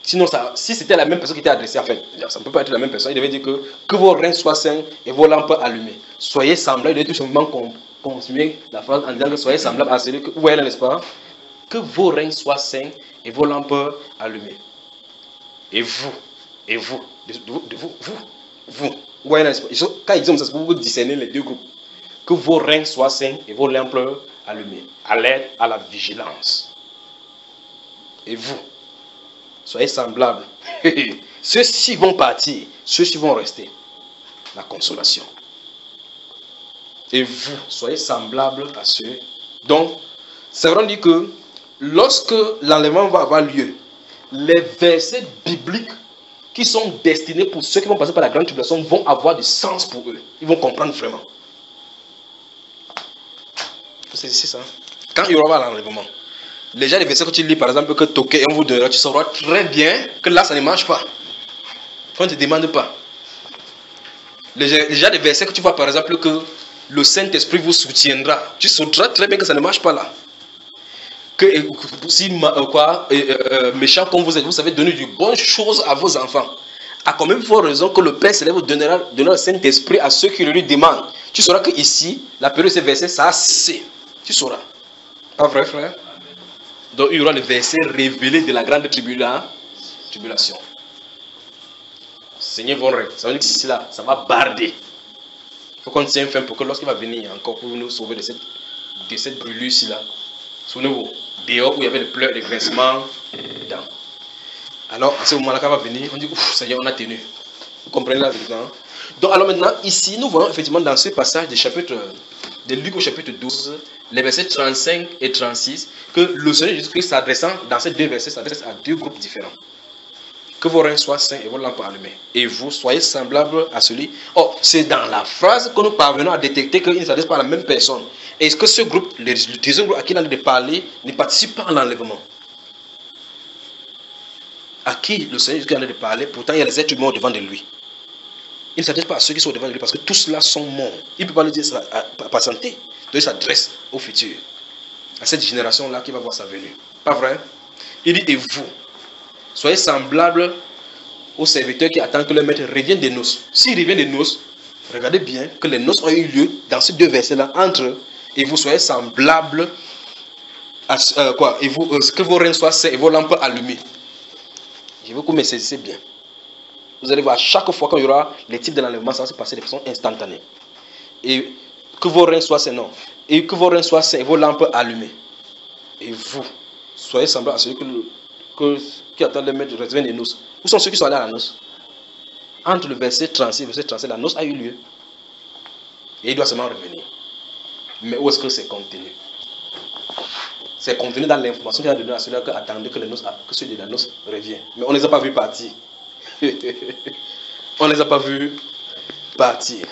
Sinon, si c'était la même personne qui était adressée, enfin, ça ne peut pas être la même personne. Il devait dire que vos reins soient saints et vos lampes allumées. Soyez semblables. Il devait tout simplement continuer la phrase en disant que soyez semblables à celui que vous voyez là, n'est-ce pas? Que vos reins soient saints et vos lampes allumées. Et vous, vous voyez là, n'est-ce pas? Quand ils disent ça, c'est pour vous discerner les deux groupes. Que vos reins soient saints et vos lampes allumées. À l'aide à la vigilance. Et vous, soyez semblables. Ceux-ci vont partir, ceux-ci vont rester. La consolation. Et vous, soyez semblables à ceux. Donc, c'est vrai, on dit que lorsque l'enlèvement va avoir lieu, les versets bibliques qui sont destinés pour ceux qui vont passer par la grande tribulation vont avoir du sens pour eux. Ils vont comprendre vraiment. C'est ça. Quand il y aura l'enlèvement, les gens, les versets que tu lis, par exemple, que toquer un vous donnera, tu sauras très bien que là, ça ne marche pas. Qu'on ne te demande pas. Les gens, les versets que tu vois, par exemple, que le Saint-Esprit vous soutiendra, tu sauras très bien que ça ne marche pas là. Que si méchant comme vous êtes, vous savez donner de bonnes choses à vos enfants. À combien de fois raison que le Père Céleste donnera le Saint-Esprit à ceux qui le lui demandent. Tu sauras que ici, la période de ces versets, ça a cessé. Tu sauras. Pas vrai, frère? Donc il y aura le verset révélé de la grande tribulation. Seigneur bon règne. Ça veut dire que ici là, ça va barder. Il faut qu'on tienne fin pour que lorsqu'il va venir encore pour nous sauver de cette brûlure ici là. Souvenez-vous, dehors où il y avait les pleurs, les grincements dedans. Alors à ce moment-là, quand il va venir, on dit ouf, Seigneur, on a tenu. Vous comprenez là dedans? Donc, alors maintenant, ici, nous voyons effectivement dans ce passage de Luc au chapitre 12, les versets 35 et 36, que le Seigneur Jésus-Christ s'adressant, dans ces deux versets, s'adresse à deux groupes différents. Que vos reins soient saints et vos lampes allumées. Et vous soyez semblables à celui. Oh, c'est dans la phrase que nous parvenons à détecter qu'il ne s'adresse pas à la même personne. Est-ce que ce groupe, le deuxième groupe à qui il a de parler, ne participe pas à l'enlèvement? À qui le Seigneur Jésus-Christ en a de parler, pourtant il y a les êtres humains devant de lui. Il ne s'adresse pas à ceux qui sont devant de lui parce que tous là sont morts. Il ne peut pas lui dire ça à patienter. Donc il s'adresse au futur, à cette génération-là qui va voir sa venue. Pas vrai? Il dit, et vous, soyez semblables aux serviteurs qui attendent que le maître revienne des noces. S'il revient des noces, regardez bien que les noces ont eu lieu dans ces deux versets-là entre eux. Et vous soyez semblables à et vous, que vos reins soient saints et vos lampes allumées. Je veux que vous me saisissez bien. Vous allez voir, chaque fois qu'il y aura les types de l'enlèvement, ça va se passer de façon instantanée. Et que vos reins soient saints, non. Et que vos reins soient saints et vos lampes allumées. Et vous, soyez semblables à celui qui attend le maître de revenir des noces. Où sont ceux qui sont allés à la noce? Entre le verset 36 et le verset 37, la noce a eu lieu. Et il doit seulement revenir. Mais où est-ce que c'est contenu? C'est contenu dans l'information qu'il a donnée à celui-là qui attendait que celui de la noce revienne. Mais on ne les a pas vus partir. On ne les a pas vus partir.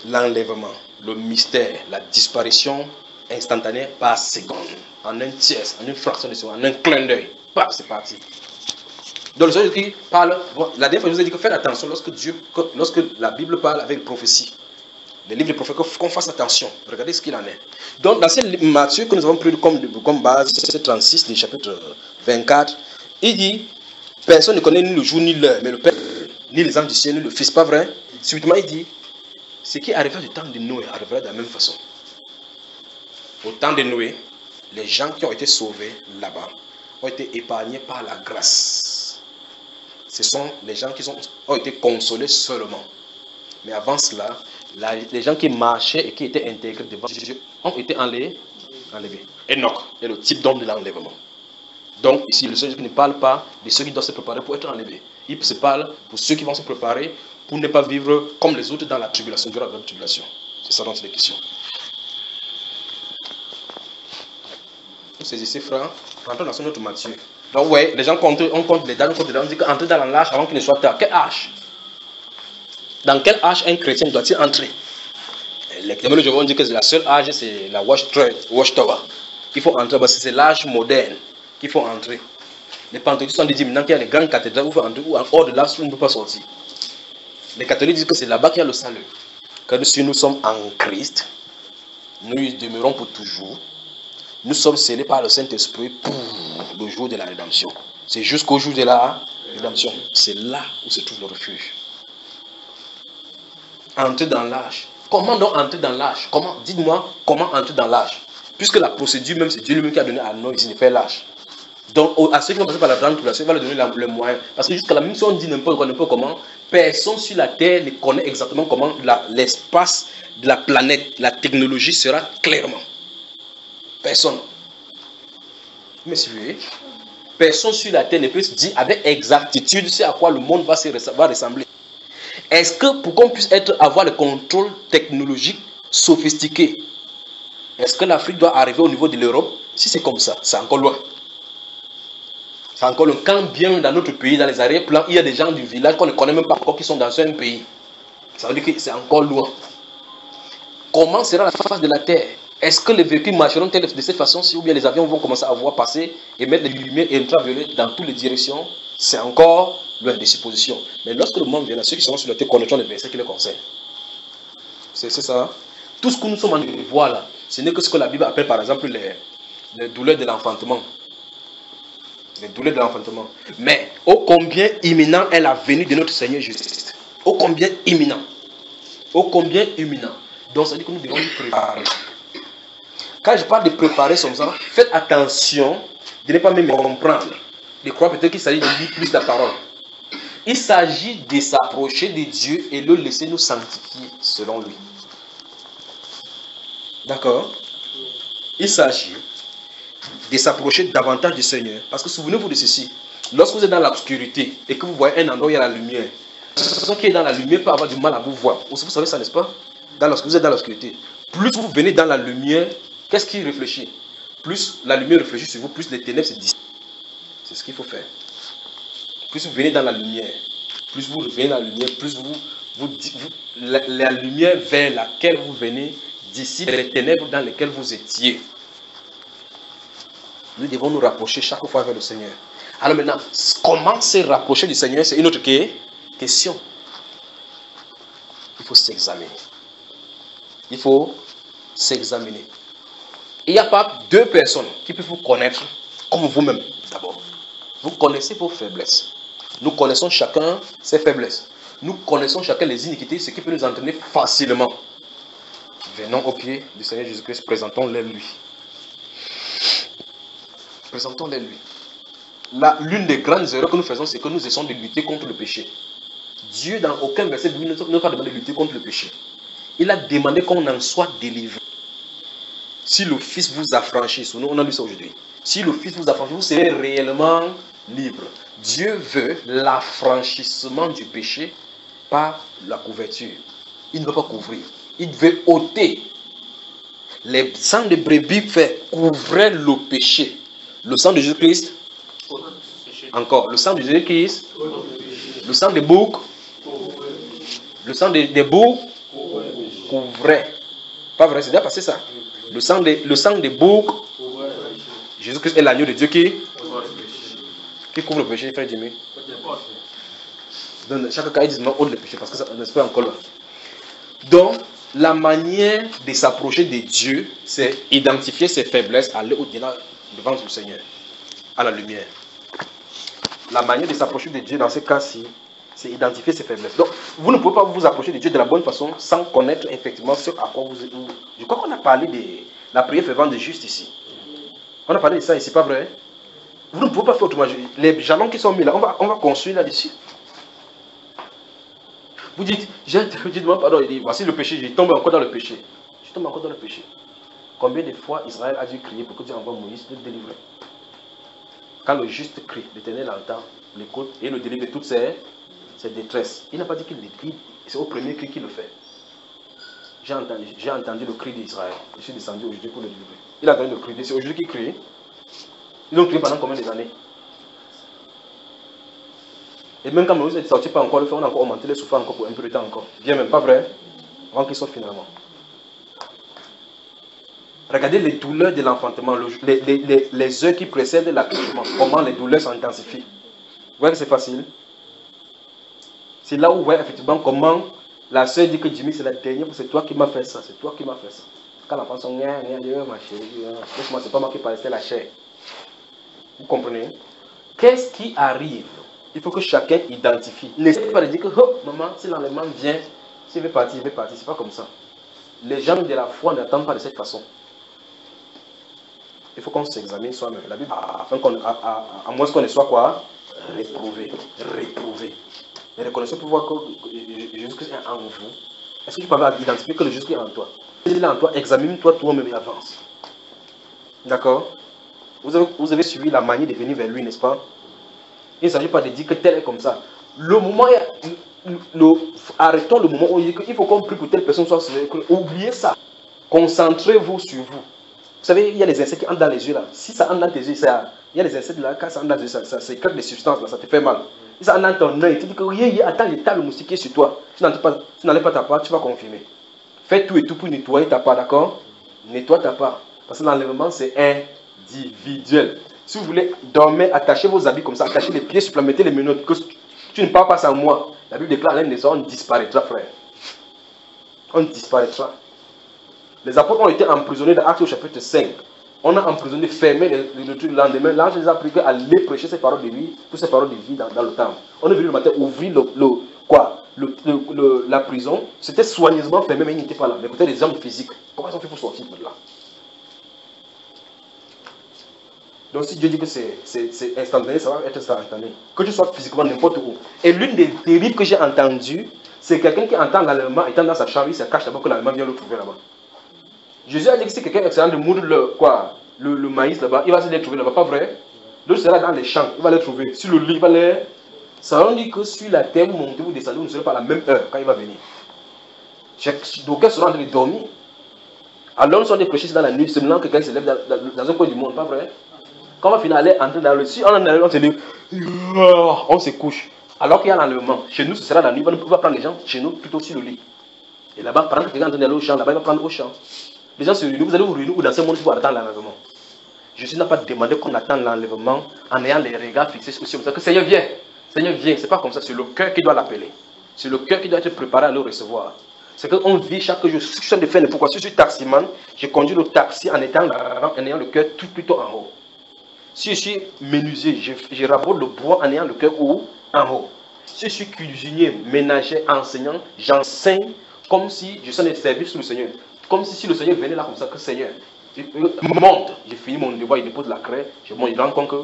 L'enlèvement, le mystère, la disparition instantanée par seconde, en un tiers, en une fraction de seconde, en un clin d'œil. C'est parti. Donc le Seigneur qui parle, la dernière fois je vous ai dit que faites attention lorsque la Bible parle avec prophétie. Les livres de prophètes, qu'on fasse attention. Regardez ce qu'il en est. Donc, dans cette Matthieu que nous avons pris comme base, c'est 36 du chapitre 24, il dit, personne ne connaît ni le jour ni l'heure, mais le Père, ni les anges du ciel, ni le Fils. Pas vrai? Subitement, il dit, ce qui arrivera du temps de Noé arrivera de la même façon. Au temps de Noé, les gens qui ont été sauvés là-bas ont été épargnés par la grâce. Ce sont les gens qui ont été consolés seulement. Mais avant cela, les gens qui marchaient et qui étaient intégrés devant Dieu ont été enlevés. Enoch est le type d'homme de l'enlèvement. Donc ici, le Seigneur ne parle pas de ceux qui doivent se préparer pour être enlevés. Il se parle pour ceux qui vont se préparer pour ne pas vivre comme les autres dans la tribulation, durant la grande tribulation. C'est ça dont il est question. Vous saisissez, frère? Rentrons dans son autre Matthieu. Donc ouais, les gens comptent les dates, on dit qu'entrer dans l'âge avant qu'il ne soit tard. Quel âge? Dans quel âge un chrétien doit-il entrer? Les théologiens dit que la seule âge, c'est la watchtower. Il faut entrer, parce que c'est l'âge moderne qu'il faut entrer. Les pentecôtistes ont dit maintenant qu'il y a les grandes cathédrales où il faut entrer, ou en hors de là, on ne peut pas sortir. Les catholiques disent que c'est là-bas qu'il y a le salut. Que si nous sommes en Christ, nous y demeurons pour toujours. Nous sommes scellés par le Saint-Esprit pour le jour de la rédemption. C'est jusqu'au jour de la rédemption. C'est là où se trouve le refuge. Entrer dans l'âge. Comment donc entrer dans l'âge? Dites-moi comment entrer dans l'âge. Puisque la procédure même, c'est Dieu lui-même qui a donné à nous ici de faire l'âge. Donc à ceux qui vont passer par la grande tribulation, il va leur donner le moyen. Parce que jusqu'à la même si on dit n'importe comment, personne sur la terre ne connaît exactement comment l'espace de la planète, la technologie sera clairement. Personne. Vous me suivez? Personne sur la terre ne peut se dire avec exactitude ce à quoi le monde va ressembler. Est-ce que pour qu'on puisse avoir le contrôle technologique sophistiqué, est-ce que l'Afrique doit arriver au niveau de l'Europe? Si c'est comme ça, c'est encore loin. C'est encore loin. Quand bien dans notre pays, dans les arrière-plans, il y a des gens du village qu'on ne connaît même pas encore qui sont dans un pays. Ça veut dire que c'est encore loin. Comment sera la face de la terre? Est-ce que les véhicules marcheront de cette façon, ou bien les avions vont commencer à voir passer et mettre des lumières ultraviolettes dans toutes les directions? C'est encore loin des suppositions. Mais lorsque le monde viendra, ceux qui seront sur la terre connaîtront les versets qui les concernent. C'est ça. Tout ce que nous sommes en train de voir là, ce n'est que ce que la Bible appelle par exemple les douleurs de l'enfantement. Les douleurs de l'enfantement. Mais ô combien imminent est la venue de notre Seigneur Jésus-Christ. Ô combien imminent. Ô combien imminent. Donc ça veut dire que nous devons nous préparer. Quand je parle de préparer comme ça, faites attention de ne pas même comprendre. De croire peut-être qu'il s'agit de lire plus la parole. Il s'agit de s'approcher de Dieu et le laisser nous sanctifier selon lui. D'accord? Il s'agit de s'approcher davantage du Seigneur. Parce que souvenez-vous de ceci. Lorsque vous êtes dans l'obscurité et que vous voyez un endroit où il y a la lumière, personne qui est dans la lumière peut avoir du mal à vous voir. Vous savez ça, n'est-ce pas? Lorsque vous êtes dans l'obscurité. Plus vous venez dans la lumière, qu'est-ce qui réfléchit? Plus la lumière réfléchit sur vous, plus les ténèbres se dissipent. C'est ce qu'il faut faire. Plus vous venez dans la lumière, plus vous venez dans la lumière, plus la lumière vers laquelle vous venez dissipe les ténèbres dans lesquelles vous étiez. Nous devons nous rapprocher chaque fois vers le Seigneur. Alors maintenant, comment se rapprocher du Seigneur? C'est une autre question. Il faut s'examiner. Il faut s'examiner. Il n'y a pas deux personnes qui peuvent vous connaître comme vous-même d'abord. Vous connaissez vos faiblesses. Nous connaissons chacun ses faiblesses. Nous connaissons chacun les iniquités, ce qui peut nous entraîner facilement. Venons au pied du Seigneur Jésus-Christ, présentons-les lui. Présentons-les lui. L'une des grandes erreurs que nous faisons, c'est que nous essayons de lutter contre le péché. Dieu, dans aucun verset de Bible, n'a pas demandé de lutter contre le péché. Il a demandé qu'on en soit délivré. Si le Fils vous affranchit, nous on a lu ça aujourd'hui. Si le Fils vous affranchit, vous serez réellement libre. Dieu veut l'affranchissement du péché par la couverture. Il ne veut pas couvrir. Il veut ôter. Les sangs de brebis fait couvrir le péché. Le sang de Jésus-Christ, encore, le sang de Jésus-Christ, le sang des boucs, le sang des boucs couvrait. Pas vrai, c'est déjà passé ça. Le sang des boucs, Jésus-Christ est l'agneau de Dieu qui couvre le péché, frère Jimmy. Dans chaque cas, il dit non, ôte le péché, parce que ça n'est pas encore là. Donc, la manière de s'approcher de Dieu, c'est identifier ses faiblesses, aller au-delà devant le Seigneur, à la lumière. La manière de s'approcher de Dieu dans ce cas-ci, c'est identifier ses faiblesses. Donc, vous ne pouvez pas vous approcher de Dieu de la bonne façon sans connaître effectivement ce à quoi vous êtes. Je crois qu'on a parlé de la prière fervente des justes ici. On a parlé de ça ici, pas vrai? Vous ne pouvez pas faire autrement. Les jalons qui sont mis là, on va construire là-dessus. Vous dites, dites-moi pardon, il dit, voici le péché, je tombe encore dans le péché. Je tombe encore dans le péché. Combien de fois Israël a dû crier pour que Dieu envoie Moïse de le délivrer? Quand le juste crie, l'Éternel entend, l'écoute et le délivre de toutes ses détresses. Il n'a pas dit qu'il le crie, c'est au premier cri qu'il le fait. J'ai entendu le cri d'Israël. Je suis descendu aujourd'hui pour le délivrer. Il a entendu le cri, c'est aujourd'hui qu'il crie. Ils ont crié pendant combien d'années? Et même quand Moïse n'est sorti pas encore le fait, on a encore augmenté les souffrances encore pour un peu de temps encore. Bien même, pas vrai? Avant qu'il sorte finalement. Regardez les douleurs de l'enfantement, les heures qui précèdent l'accouchement, comment les douleurs s'intensifient. Vous voyez que c'est facile? C'est là où vous voyez effectivement comment la soeur dit que Jimmy c'est la dernière, c'est toi qui m'as fait ça, c'est toi qui m'as fait ça. Quand l'enfant dit ma chérie, laisse-moi, c'est pas moi qui parlais, c'est la chair. Vous comprenez? Qu'est-ce qui arrive? Il faut que chacun identifie. N'essayez pas de dire que oh, maman, si l'enlèvement vient, s'il veut partir, il veut partir. C'est pas comme ça. Les gens de la foi n'attendent pas de cette façon. Il faut qu'on s'examine soi-même. La Bible, à moins qu'on ne soit quoi? Réprouvé. Mais reconnaissez pour voir que Jésus-Christ est en vous. Est-ce que tu peux identifier que le Jésus-Christ est en toi? Si il est en toi, examine-toi toi-même et avance. D'accord? Vous avez suivi la manière de venir vers lui, n'est-ce pas? Il ne s'agit pas de dire que tel est comme ça. Le moment, arrêtons le moment où il faut qu'on prie pour telle personne soit sauvée. Oubliez ça. Concentrez-vous sur vous. Vous savez, il y a des insectes qui entrent dans les yeux là. Si ça entre dans tes yeux, il y a des insectes là, quand ça entre dans les yeux, ça sécrète des substances là, ça te fait mal. Si ça entre dans ton œil, tu dis que attends, l'état le moustique est sur toi. Tu n'enlèves pas ta part, tu vas confirmer. Fais tout et tout pour nettoyer ta part, d'accord? Nettoie ta part. Parce que l'enlèvement, c'est individuel. Si vous voulez dormir, attachez vos habits comme ça, attachez les pieds, supplémentez les menottes. Que tu ne parles pas sans moi. La Bible déclare l'un des hommes, on disparaîtra, frère. On disparaîtra. Les apôtres ont été emprisonnés dans Actes au chapitre 5. On a emprisonné, fermé le truc le lendemain. L'ange les a pris à aller prêcher ces paroles de vie, toutes ces paroles de vie dans le temple. On est venu le matin ouvrir la prison. C'était soigneusement fermé, mais ils n'étaient pas là. Mais écoutez, les hommes physiques, comment ils ont fait pour sortir de là? Donc si Dieu dit que c'est instantané, ça va être instantané. Que tu sois physiquement n'importe où. Et l'une des terribles que j'ai entendues, c'est quelqu'un qui entend l'allemand étant dans sa chambre, il se cache d'abord que l'allemand vient le trouver là-bas. Jésus a dit que si quelqu'un est excellent de moudre le maïs là-bas, il va se les trouver là-bas, pas vrai? L'autre sera dans les champs, il va les trouver. Sur le lit, il va les Ça veut dire que sur la terre, vous montez, vous descendez, vous ne serez pas à la même heure quand il va venir. D'aucuns seront en train de dormir. Alors nous sommes des prêcheurs dans la nuit, c'est maintenant que quelqu'un se lève dans un coin du monde, pas vrai? Quand on va finir aller entrer dans le... Si on en a on se lève, on se couche. Alors qu'il y a l'enlèvement. Chez nous, ce sera la nuit, on va prendre les gens chez nous plutôt sur le lit. Et là-bas, pendant que quelqu'un est en train d'aller au champ, là-bas il va prendre au champ. Les gens se réunissent, vous allez vous réunir dans ce monde pour attendre l'enlèvement. Jésus n'a pas demandé qu'on attende l'enlèvement en ayant les regards fixés sur ça. Que Seigneur viens, c'est pas comme ça, c'est le cœur qui doit l'appeler. C'est le cœur qui doit être préparé à le recevoir. C'est qu'on vit chaque jour. Si je suis en train de faire n'importe quoi, si je suis taximan, je conduis le taxi en ayant le cœur tout plutôt en haut. Si je suis menuisier, je rapporte le bois en ayant le cœur où? En haut. Si je suis cuisinier, ménager, enseignant, j'enseigne comme si je suis en service sous le Seigneur. Comme si le Seigneur venait là comme ça, que Seigneur, monte, j'ai fini mon devoir, il dépose la craie, je rends compte que,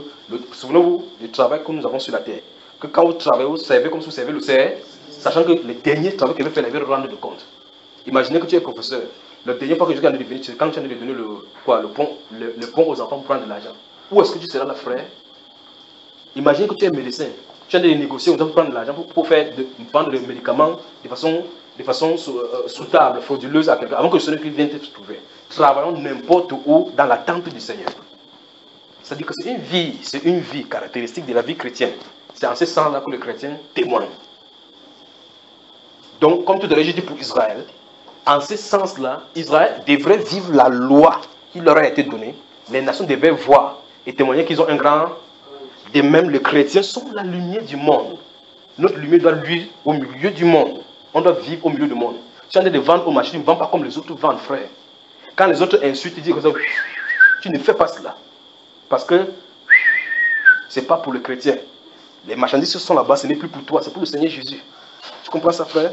souvenez-vous du travail que nous avons sur la terre, que quand vous travaillez, vous servez comme si vous servez le Seigneur, sachant que les derniers travaux que vous faites, vous allez rendre de compte. Imaginez que tu es professeur, le dernier fois que je viens de venir, c'est quand tu viens de donner le pont aux enfants pour prendre de l'argent. Où est-ce que tu seras là, frère? Imaginez que tu es médecin, tu viens de négocier, pour prendre de l'argent pour prendre des médicaments de façon souhaitable, frauduleuse à quelqu'un, avant que le Seigneur vienne te trouver. Travaillons n'importe où dans l'attente du Seigneur. C'est-à-dire que c'est une vie caractéristique de la vie chrétienne. C'est en ce sens-là que le chrétien témoigne. Donc, comme tout à l'heure, j'ai dit pour Israël, en ce sens-là, Israël devrait vivre la loi qui leur a été donnée. Les nations devaient voir et témoigner qu'ils ont un grand... De même, les chrétiens sont la lumière du monde. Notre lumière doit luire au milieu du monde. On doit vivre au milieu du monde. Si on est de vendre aux machines, ne vends pas comme les autres vendent, frère. Quand les autres insultent, ils disent que tu ne fais pas cela. Parce que ce n'est pas pour le chrétien. Les marchandises qui sont là-bas, ce n'est plus pour toi, c'est pour le Seigneur Jésus. Tu comprends ça, frère?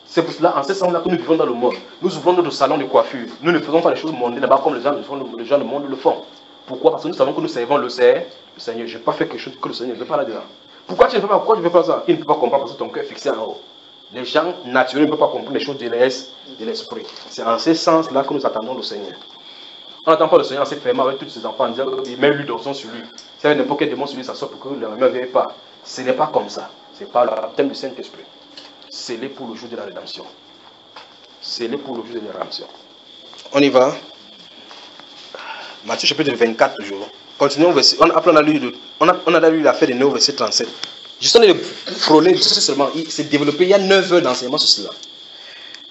C'est pour cela, en ce sens-là, que nous vivons dans le monde. Nous ouvrons notre salon de coiffure. Nous ne faisons pas les choses mondaines là-bas comme les gens du monde le font. Pourquoi? Parce que nous savons que nous servons le Seigneur. Je n'ai pas fait quelque chose que le Seigneur ne veut pas là-dedans. Pourquoi tu ne fais pas? Pourquoi tu ne fais pas ça? Il ne peut pas comprendre parce que ton cœur est fixé en haut. Les gens naturels ne peuvent pas comprendre les choses de l'esprit. C'est en ce sens-là que nous attendons le Seigneur. On n'attend pas le Seigneur en s'enfermant avec tous ses enfants en disant qu'il met lui d'onction sur lui. Si n'importe quel démon sur lui, ça sort pour que le ne vienne pas. Ce n'est pas comme ça. Ce n'est pas le baptême du Saint-Esprit. C'est pour le jour de la rédemption. C'est pour le jour de la rédemption. On y va. Matthieu chapitre 24 toujours. Continuons au verset. Après on a lu l'affaire de Noé au verset 37. Juste on est frôler seulement. Il s'est développé il y a 9 heures d'enseignement sur cela.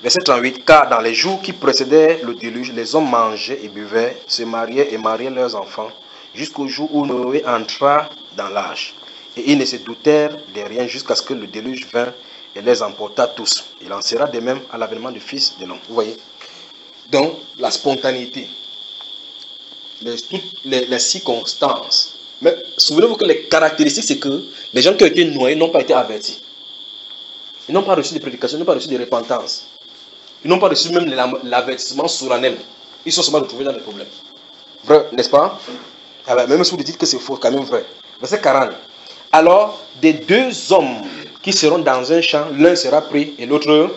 Verset 38. Car dans les jours qui précédaient le déluge, les hommes mangeaient et buvaient, se mariaient et mariaient leurs enfants, jusqu'au jour où Noé entra dans l'âge. Et ils ne se doutèrent de rien jusqu'à ce que le déluge vint et les emporta tous. Il en sera de même à l'avènement du Fils de l'homme. Vous voyez? Donc, la spontanéité. Toutes les circonstances. Mais souvenez-vous que les caractéristiques, c'est que les gens qui ont été noyés n'ont pas été avertis. Ils n'ont pas reçu de prédication, ils n'ont pas reçu de repentance. Ils n'ont pas reçu même l'avertissement solennel. Ils sont seulement retrouvés dans des problèmes. Vrai, n'est-ce pas? Ah ben, même si vous dites que c'est faux, c'est quand même vrai. Verset 40. Alors, des deux hommes qui seront dans un champ, l'un sera pris et l'autre...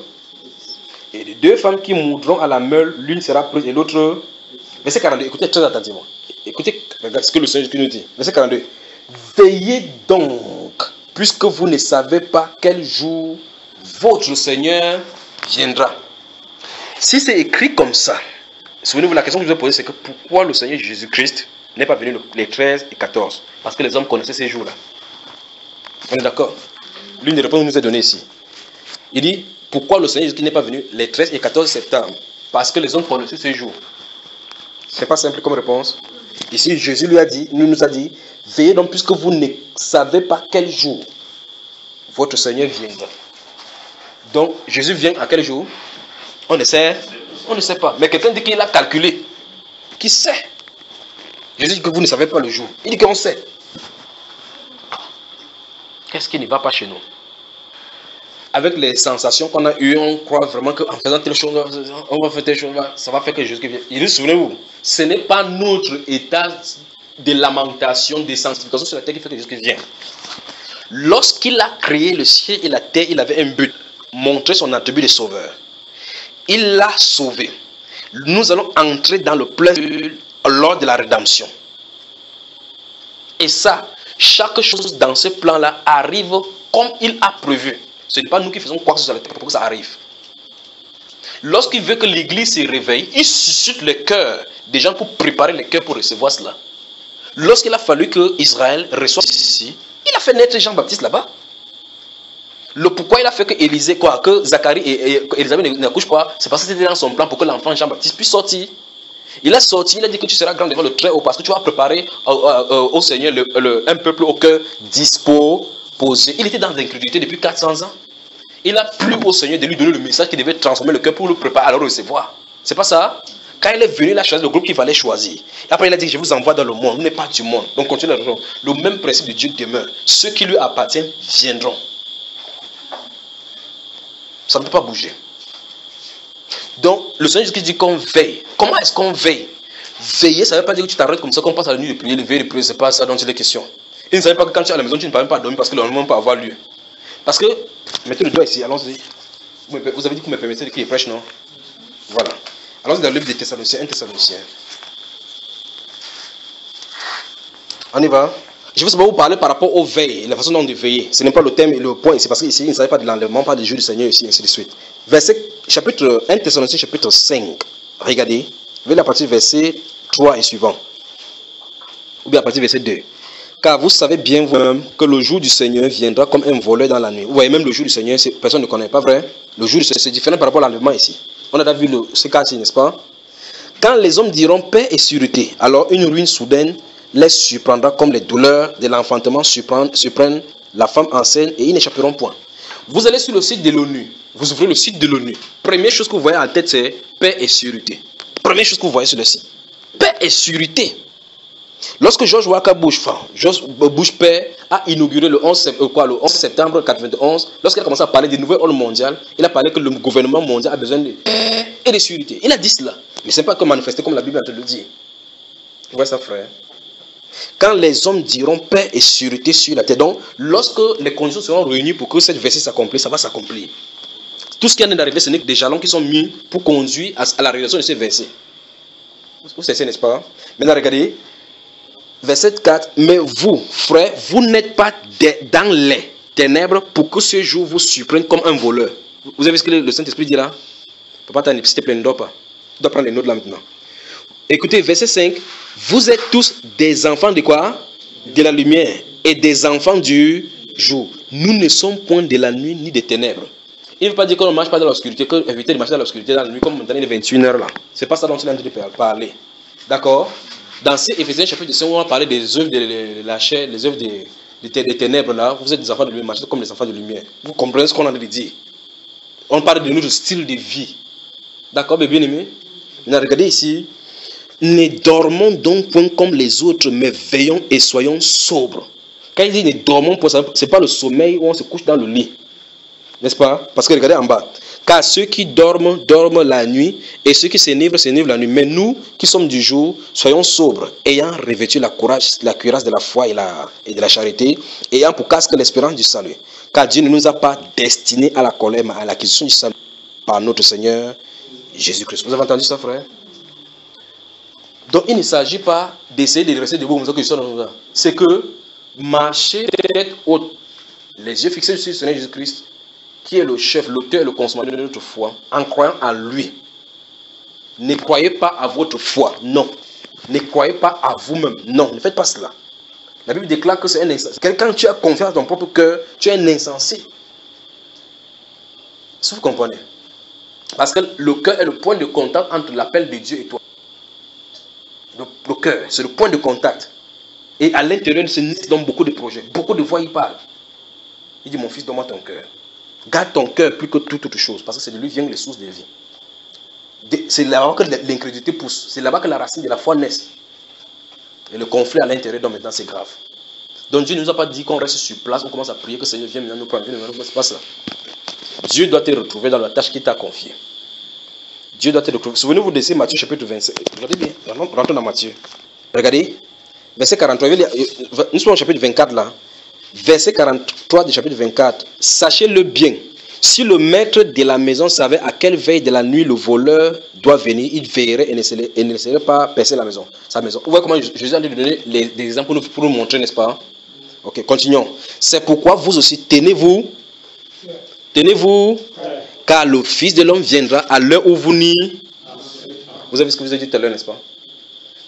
Et des deux femmes qui moudront à la meule, l'une sera prise et l'autre... Verset 42, écoutez très attentivement. Écoutez ce que le Seigneur nous dit. Verset 42. Veillez donc, puisque vous ne savez pas quel jour votre Seigneur viendra. Si c'est écrit comme ça, souvenez-vous, la question que je vous ai posée, c'est que pourquoi le Seigneur Jésus-Christ n'est pas venu les 13 et 14? Parce que les hommes connaissaient ces jours-là. On est d'accord? L'une des réponses nous est donnée ici. Il dit, pourquoi le Seigneur Jésus-Christ n'est pas venu les 13 et 14 septembre? Parce que les hommes connaissaient ces jours. C'est pas simple comme réponse. Ici, Jésus nous a dit, veillez donc puisque vous ne savez pas quel jour votre Seigneur viendra. Donc, Jésus vient à quel jour? On ne sait pas. Mais quelqu'un dit qu'il a calculé. Qui sait? Jésus dit que vous ne savez pas le jour. Il dit qu'on sait. Qu'est-ce qui ne va pas chez nous? Avec les sensations qu'on a eues, on croit vraiment qu'en faisant telle chose, on va faire telle chose, ça va faire que Jésus vienne. Il dit, souvenez-vous, ce n'est pas notre état de lamentation, de sanctification sur la terre qui fait que Jésus vient. Lorsqu'il a créé le ciel et la terre, il avait un but, montrer son attribut de sauveur. Il l'a sauvé. Nous allons entrer dans le plein lors de la rédemption. Et ça, chaque chose dans ce plan-là arrive comme il a prévu. Ce n'est pas nous qui faisons quoi que ce soit pour que ça arrive. Lorsqu'il veut que l'Église se réveille, il suscite le cœur des gens pour préparer le cœur pour recevoir cela. Lorsqu'il a fallu que Israël reçoive ici, il a fait naître Jean-Baptiste là-bas. Le pourquoi il a fait que Élisée, quoi, que Zacharie et Élisabeth n'accouchent pas, c'est parce que c'était dans son plan pour que l'enfant Jean-Baptiste puisse sortir. Il a sorti, il a dit que tu seras grand devant le Très-Haut parce que tu vas préparer au Seigneur un peuple au cœur disposé. Il était dans l'incrédulité depuis 400 ans. Il a plu au Seigneur de lui donner le message qui devait transformer le cœur pour le préparer à le recevoir. C'est pas ça? Quand il est venu, il a choisi le groupe qu'il fallait choisir. Et après, il a dit, je vous envoie dans le monde, vous n'êtes pas du monde. Donc, continue la raison. Le même principe de Dieu demeure. Ceux qui lui appartiennent viendront. Ça ne peut pas bouger. Donc, le Seigneur Jésus dit qu'on veille. Comment est-ce qu'on veille? Veiller, ça ne veut pas dire que tu t'arrêtes comme ça, qu'on passe à la nuit de prier, de veiller, de prier. Ce n'est pas ça dont il est question. Il ne savait pas que quand tu es à la maison, tu ne peux même pas dormir parce que le lendemain peut avoir lieu. Parce que, mettez le doigt ici, allons-y. Vous avez dit que vous me permettez de crier prêche, non? Voilà. Allons-y dans le livre des Thessaloniciens, 1 Thessaloniciens. On y va. Je vais vous parler par rapport au veille, la façon dont de veiller. Ce n'est pas le thème et le point, c'est parce qu'ici, il ne savait pas de l'enlèvement, pas du jour du Seigneur, ici, ainsi de suite. Chapitre 1 Thessaloniciens, chapitre 5. Regardez. Venez à partir du verset 3 et suivant. Ou bien à partir du verset 2. Car vous savez bien vous-même que le jour du Seigneur viendra comme un voleur dans la nuit. Vous voyez, même le jour du Seigneur, personne ne connaît, pas vrai? Le jour du Seigneur, c'est différent par rapport à l'enlèvement ici. On a déjà vu ce cas-ci, n'est-ce pas? Quand les hommes diront paix et sûreté, alors une ruine soudaine les surprendra comme les douleurs de l'enfantement surprennent la femme enceinte et ils n'échapperont point. Vous allez sur le site de l'ONU, vous ouvrez le site de l'ONU. Première chose que vous voyez en tête, c'est paix et sûreté. Première chose que vous voyez sur le site. Paix et sûreté. Lorsque George Walker Bush père a inauguré le 11 septembre 1991, lorsqu'il a commencé à parler des nouvelles ordres mondiales, il a parlé que le gouvernement mondial a besoin de paix et de sûreté. Il a dit cela. Mais ce n'est pas que manifester comme la Bible te le dit. Vous voyez ça, frère? Quand les hommes diront paix et sûreté sur la terre, donc lorsque les conditions seront réunies pour que cette verset s'accomplisse, ça va s'accomplir. Tout ce qui est d'arriver, ce n'est que des jalons qui sont mis pour conduire à la réalisation de ces versets. Vous savez, n'est-ce pas? Maintenant, regardez. Verset 4. Mais vous, frères, vous n'êtes pas dans les ténèbres pour que ce jour vous surprenne comme un voleur. Vous avez vu ce que le Saint-Esprit dit là? Papa, t'as s'il te plaît, ne dors pas. Tu dois prendre les notes là maintenant. Écoutez, verset 5. Vous êtes tous des enfants de quoi? De la lumière et des enfants du jour. Nous ne sommes point de la nuit ni des ténèbres. Il ne veut pas dire qu'on ne marche pas dans l'obscurité, qu'on évite de marcher dans l'obscurité dans la nuit comme maintenant il est 21h là. Ce n'est pas ça dont il est en train de parler. D'accord? Dans ces Éphésiens chapitre 5, on va parler des œuvres de la chair, les œuvres des ténèbres là. Vous êtes des enfants de lumière, marchez comme des enfants de lumière. Vous comprenez ce qu'on a envie de dire? On parle de notre style de vie. D'accord, bien aimé? Maintenant, regardez ici. Ne dormons donc point comme les autres, mais veillons et soyons sobres. Quand il dit ne dormons point, ce n'est pas le sommeil où on se couche dans le lit. N'est-ce pas? Parce que regardez en bas. Car ceux qui dorment, dorment la nuit, et ceux qui s'enivrent, s'enivrent la nuit. Mais nous, qui sommes du jour, soyons sobres, ayant revêtu la cuirasse de la foi et de la charité, ayant pour casque l'espérance du salut. Car Dieu ne nous a pas destinés à la colère, mais à l'acquisition du salut par notre Seigneur Jésus-Christ. Vous avez entendu ça, frère? Donc, il ne s'agit pas d'essayer de rester debout comme ça que je suis dans. C'est que marcher tête haute, les yeux fixés sur le Seigneur Jésus-Christ, qui est le chef, l'auteur et le consommateur de notre foi, en croyant en lui. Ne croyez pas à votre foi, non. Ne croyez pas à vous-même, non. Ne faites pas cela. La Bible déclare que c'est un insensé. Quand tu as confiance dans ton propre cœur, tu es un insensé. Si vous comprenez. Parce que le cœur est le point de contact entre l'appel de Dieu et toi. Le cœur, c'est le point de contact. Et à l'intérieur de ce nid, dans beaucoup de projets, beaucoup de voix, il parle. Il dit, mon fils, donne-moi ton cœur. Garde ton cœur plus que toute autre chose, parce que c'est de lui viennent les sources de vie. C'est là-bas que l'incrédulité pousse. C'est là-bas que la racine de la foi naît. Et le conflit à l'intérieur, donc maintenant, c'est grave. Donc Dieu ne nous a pas dit qu'on reste sur place, on commence à prier que le Seigneur vienne maintenant nous prendre. C'est pas ça. Dieu doit te retrouver dans la tâche qu'il t'a confiée. Dieu doit te retrouver. Souvenez-vous de ces Matthieu chapitre 27. Regardez bien. Rentrons dans Matthieu. Regardez. Verset 43. Nous sommes au chapitre 24 là. Verset 43 du chapitre 24. Sachez-le bien. Si le maître de la maison savait à quelle veille de la nuit le voleur doit venir, il veillerait et ne laisserait pas percer sa maison. Vous voyez comment Jésus a donné des exemples pour nous montrer, n'est-ce pas? Ok, continuons. C'est pourquoi vous aussi, tenez-vous, car le Fils de l'homme viendra à l'heure où vous n'y... Vous avez ce que vous avez dit tout à l'heure, n'est-ce pas?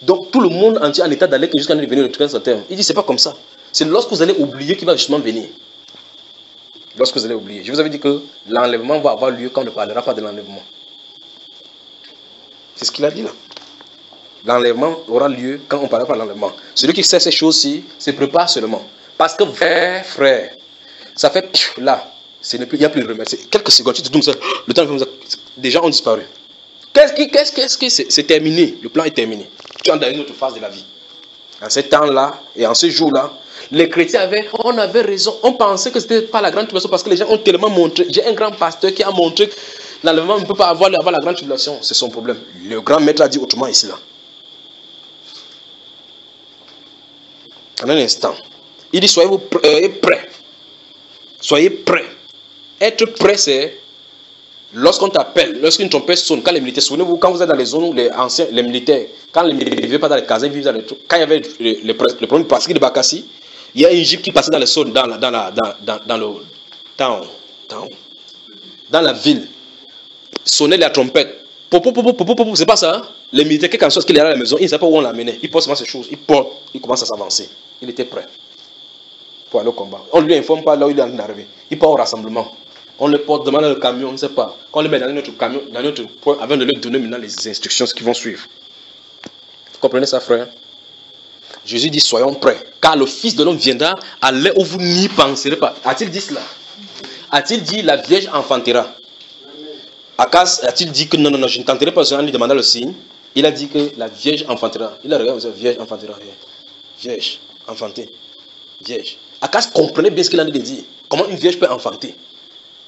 Donc tout le monde entier en état d'aller jusqu'à venir le 13 terme. Il dit c'est pas comme ça. C'est lorsque vous allez oublier qu'il va justement venir. Lorsque vous allez oublier. Je vous avais dit que l'enlèvement va avoir lieu quand on ne parlera pas de l'enlèvement. C'est ce qu'il a dit là. L'enlèvement aura lieu quand on ne parlera pas de l'enlèvement. Celui qui sait ces choses-ci se prépare seulement. Parce que frère, ça fait là. Il n'y a plus de remède. Quelques secondes, tu te dis, le temps des gens ont disparu. Qu'est-ce que c'est terminé? Le plan est terminé. Tu es dans une autre phase de la vie. En ce temps-là et en ce jour-là, les chrétiens on avait raison. On pensait que ce n'était pas la grande tribulation parce que les gens ont tellement montré. J'ai un grand pasteur qui a montré que l'enlèvement ne peut pas avoir la grande tribulation. C'est son problème. Le grand maître a dit autrement ici là. En un instant. Il dit soyez prêts. Soyez prêts. Être prêt, c'est lorsqu'on t'appelle, lorsqu'une trompette sonne, quand les militaires, souvenez-vous, quand vous êtes dans les zones où les militaires, quand les militaires ne vivaient pas dans les casernes, ils vivaient dans les trucs, quand il y avait les problèmes de Pascal de Bakassi, il y a une jeep qui passait dans les zones, dans le town, dans la ville, sonnait la trompette. C'est pas ça, hein? Les militaires, quelque chose qu'il est à la maison, ils ne savent pas où on l'amenait. Ils portent seulement ces choses, ils portent, ils commencent à s'avancer. Il était prêt pour aller au combat. On ne lui informe pas là où il est en train d'arriver. Il part au rassemblement. On le porte devant le camion, on ne sait pas. Quand on le met dans notre camion, dans notre point, avant de lui donner maintenant les instructions qui vont suivre. Vous comprenez ça, frère? Jésus dit, soyons prêts, car le Fils de l'homme viendra à l'heure où vous n'y penserez pas. A-t-il dit cela? A-t-il dit, la Vierge enfantera? Akas a-t-il dit que non, je ne tenterai pas en lui demandant le signe? Il a dit que la Vierge enfantera. Il a regardé, Vierge enfantera. Vierge, enfanter. Vierge. Akas comprenait bien ce qu'il a dit. Comment une vierge peut enfanter?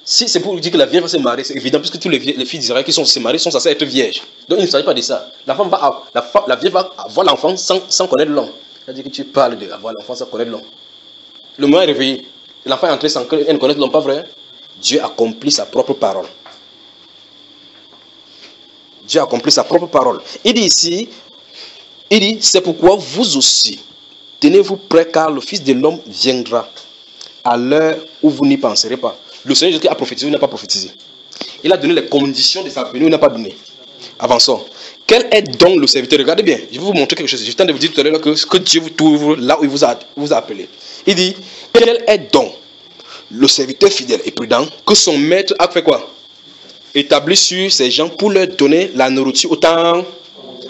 Si c'est pour dire que la vierge va se marier, c'est évident, puisque tous les filles d'Israël qui sont se marier sont censés être vierges. Donc il ne s'agit pas de ça. La vierge va avoir l'enfant sans connaître l'homme. C'est-à-dire que tu parles d'avoir l'enfant sans connaître l'homme. Le moment est réveillé. L'enfant est entré sans qu'elle ne connaisse l'homme, pas vrai? Dieu accomplit sa propre parole. Dieu accomplit sa propre parole. Il dit ici, c'est pourquoi vous aussi, tenez-vous prêts car le Fils de l'homme viendra à l'heure où vous n'y penserez pas. Le Seigneur Jésus a prophétisé ou n'a pas prophétisé? Il a donné les conditions de sa venue ou n'a pas donné? Avançons. Quel est donc le serviteur? Regardez bien, je vais vous montrer quelque chose. Je viens de vous dire tout à l'heure que Dieu vous trouve là où il vous a appelé. Il dit, quel est donc le serviteur fidèle et prudent que son maître a fait quoi? Établi sur ces gens pour leur donner la nourriture autant.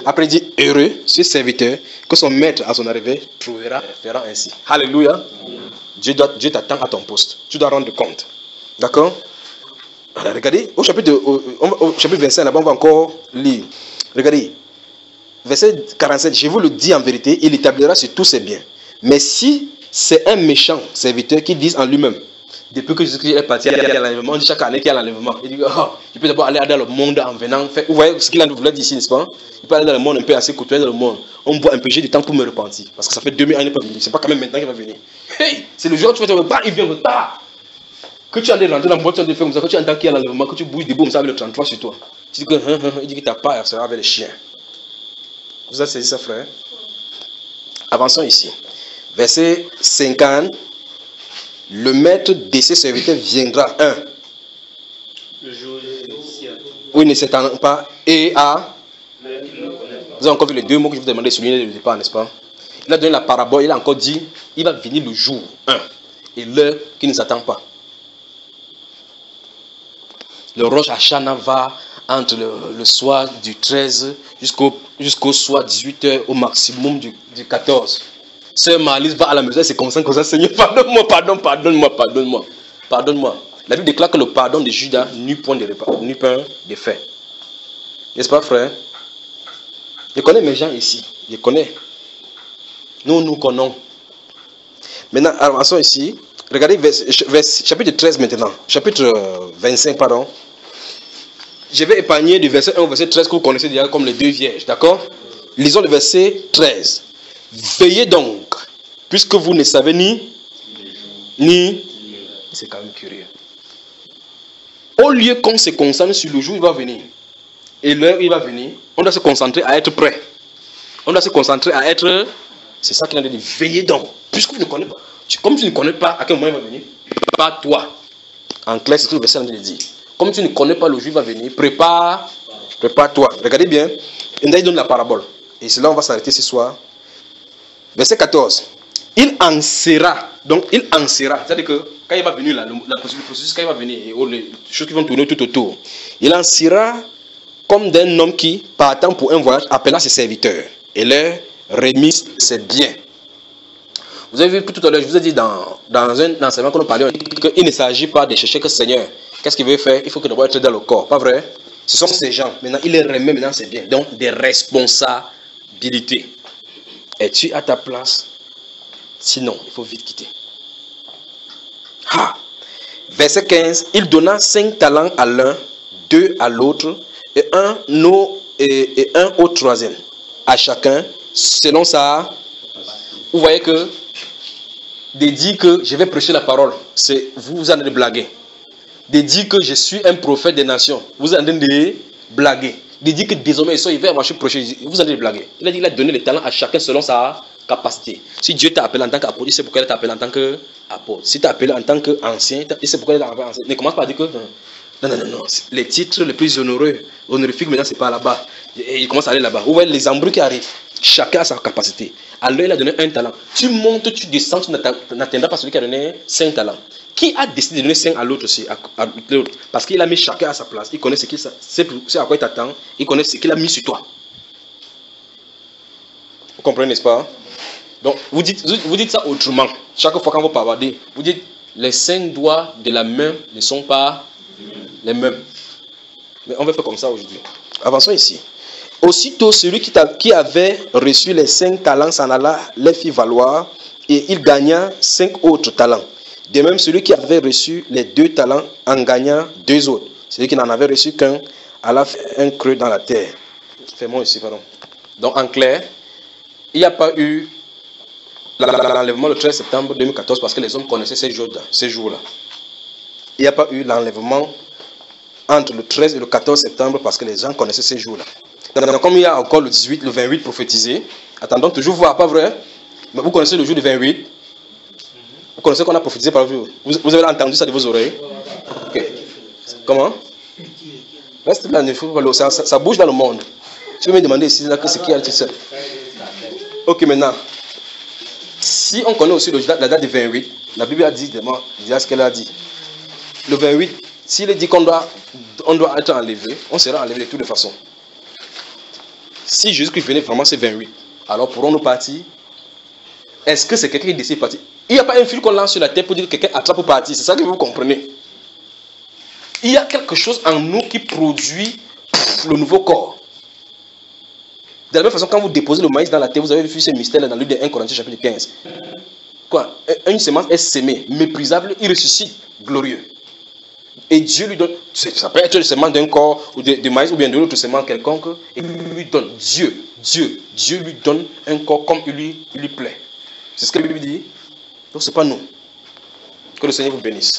Après il dit, heureux ce serviteur que son maître à son arrivée fera ainsi. Alléluia. Dieu t'attend à ton poste. Tu dois rendre compte. D'accord? Regardez, au chapitre 25, là-bas, on va encore lire. Regardez, verset 47, je vous le dis en vérité, il établira sur tous ses biens. Mais si c'est un méchant serviteur qui dit en lui-même, depuis que Jésus-Christ est parti, il y a l'enlèvement, on dit chaque année qu'il y a l'enlèvement. Il dit, je peux d'abord aller dans le monde en venant. Vous voyez ce qu'il a voulu dire ici, n'est-ce pas? Il peut aller dans le monde un peu assez côtoyer dans le monde. On me voit un peu, j'ai du temps pour me repentir. Parce que ça fait 2000 ans qu'il n'est pas venu. C'est pas quand même maintenant qu'il va venir. Hey, c'est le jour où tu fais ton repas, il vient retard. Que tu as rentrer dans le boîte, tu as fait comme ça, que tu entends qu'il y a l'enlèvement, que tu bouges des bouts avec le 33 sur toi. Tu dis que, il dit que ta part sera avec les chiens. Vous avez saisi ça, frère? Avançons ici. Verset 50. Le maître de ses serviteurs viendra, le jour oui, ne s'étend pas, et à. Vous avez encore vu les deux mots que je vous demandais de souligner au départ, n'est-ce pas? Il a donné la parabole, il a encore dit, il va venir le jour, et l'heure qui ne s'attend pas. Le Rosh Hashanah va entre le soir du 13 jusqu'au soir 18h, au maximum du 14. Sœur Marlise va à la maison et se concentre comme ça. Seigneur, pardonne-moi. La Bible déclare que le pardon de Judas n'eut point de fait. N'est-ce pas, frère? Je connais mes gens ici. Je connais. Nous connaissons. Maintenant, avançons ici. Regardez chapitre 13 maintenant. Chapitre 25, pardon. Je vais épargner du verset 1 au verset 13 que vous connaissez déjà comme les deux vierges. D'accord? Lisons le verset 13. Veillez donc, puisque vous ne savez ni. C'est quand même curieux. Au lieu qu'on se concentre sur le jour où il va venir et l'heure où il va venir, on doit se concentrer à être prêt. On doit se concentrer à être C'est ça qu'il a dit. Veillez donc. Puisque vous ne connaissez pas. Comme tu ne connais pas à quel moment il va venir, pas toi. En clair, c'est tout le verset de dire. Comme tu ne connais pas le jour va venir, prépare-toi. Regardez bien. Il donne la parabole. Et c'est là on va s'arrêter ce soir. Verset 14. Il en sera. Donc, il en sera. C'est-à-dire que quand il va venir, là, le processus, quand il va venir, et les choses qui vont tourner tout autour, il en sera comme d'un homme qui, partant pour un voyage, appela ses serviteurs et leur remise ses biens. Vous avez vu tout à l'heure, je vous ai dit dans un enseignement qu'on a parlé, qu'il ne s'agit pas de chercher que Seigneur, qu'est-ce qu'il veut faire? Il faut que d'abord être dans le corps, pas vrai? Ce sont ces gens. Maintenant, il les remet maintenant ses biens. Donc, des responsabilités. Es-tu à ta place? Sinon, il faut vite quitter. Ah. Verset 15. Il donna 5 talents à l'un, 2 à l'autre, et un au troisième. À chacun, selon ça. Vous voyez que, de dire que je vais prêcher la parole, c'est vous en train de blaguer. De dire que je suis un prophète des nations, vous en train de blaguer. De dire que désormais il va marcher prêcher, vous en train de blaguer. Il a dit qu'il a donné les talents à chacun selon sa capacité. Si Dieu t'a appelé en tant qu'apôtre, il sait pourquoi il t'a appelé en tant qu'apôtre. Si t'a appelé en tant qu'ancien, il sait pourquoi il t'a appelé ancien. Ne commence pas à dire que non. Les titres les plus honorifiques maintenant c'est pas là-bas. Et il commence à aller là-bas. Vous voyez les embrouilles qui arrivent. Chacun a sa capacité. Alors il a donné un talent. Tu montes, tu descends, tu n'atteindras pas celui qui a donné 5 talents. Qui a décidé de donner 5 à l'autre aussi, à l'autre? Parce qu'il a mis chacun à sa place. Il connaît ce à quoi il t'attend. Il connaît ce qu'il a mis sur toi. Vous comprenez, n'est-ce pas? Donc, vous dites ça autrement. Chaque fois quand vous parlez, vous dites les 5 doigts de la main ne sont pas les mêmes. Mais on va faire comme ça aujourd'hui. Avançons ici. Aussitôt, celui qui avait reçu les 5 talents s'en alla, les fit valoir, et il gagna 5 autres talents. De même, celui qui avait reçu les 2 talents en gagna 2 autres. Celui qui n'en avait reçu qu'un alla faire un creux dans la terre. Fais-moi ici, pardon. Donc, en clair, il n'y a pas eu l'enlèvement le 13 septembre 2014 parce que les hommes connaissaient ces jours-là. Il n'y a pas eu l'enlèvement entre le 13 et le 14 septembre parce que les gens connaissaient ces jours-là. Donc, comme il y a encore le 18, le 28 prophétisé, attendons toujours voir, pas vrai? Mais vous connaissez le jour du 28? Vous connaissez qu'on a prophétisé par vous? Vous avez entendu ça de vos oreilles? Ok. Comment? Reste là, ça bouge dans le monde. Tu peux me demander ici là, que c'est qui a dit ça? Ok, maintenant. Si on connaît aussi la date du 28, la Bible a dit ce qu'elle a dit. Le 28, s'il est dit qu'on doit être enlevé, on sera enlevé de toutes les façons. Si Jésus-Christ venait vraiment c'est 28, alors pourrons-nous partir? Est-ce que c'est quelqu'un qui décide de partir? Il n'y a pas un fil qu'on lance sur la terre pour dire que quelqu'un attrape pour partir. C'est ça que vous comprenez. Il y a quelque chose en nous qui produit le nouveau corps. De la même façon, quand vous déposez le maïs dans la terre, vous avez vu ce mystère dans le livre de 1 Corinthiens chapitre 15. Quoi? Une semence est sémée, méprisable, il ressuscite, glorieux. Et Dieu lui donne, ça peut être le semence d'un corps, ou de maïs, ou bien de l'autre semence quelconque, et il lui donne, Dieu lui donne un corps comme il lui plaît. C'est ce que la Bible dit. Donc ce n'est pas nous. Que le Seigneur vous bénisse.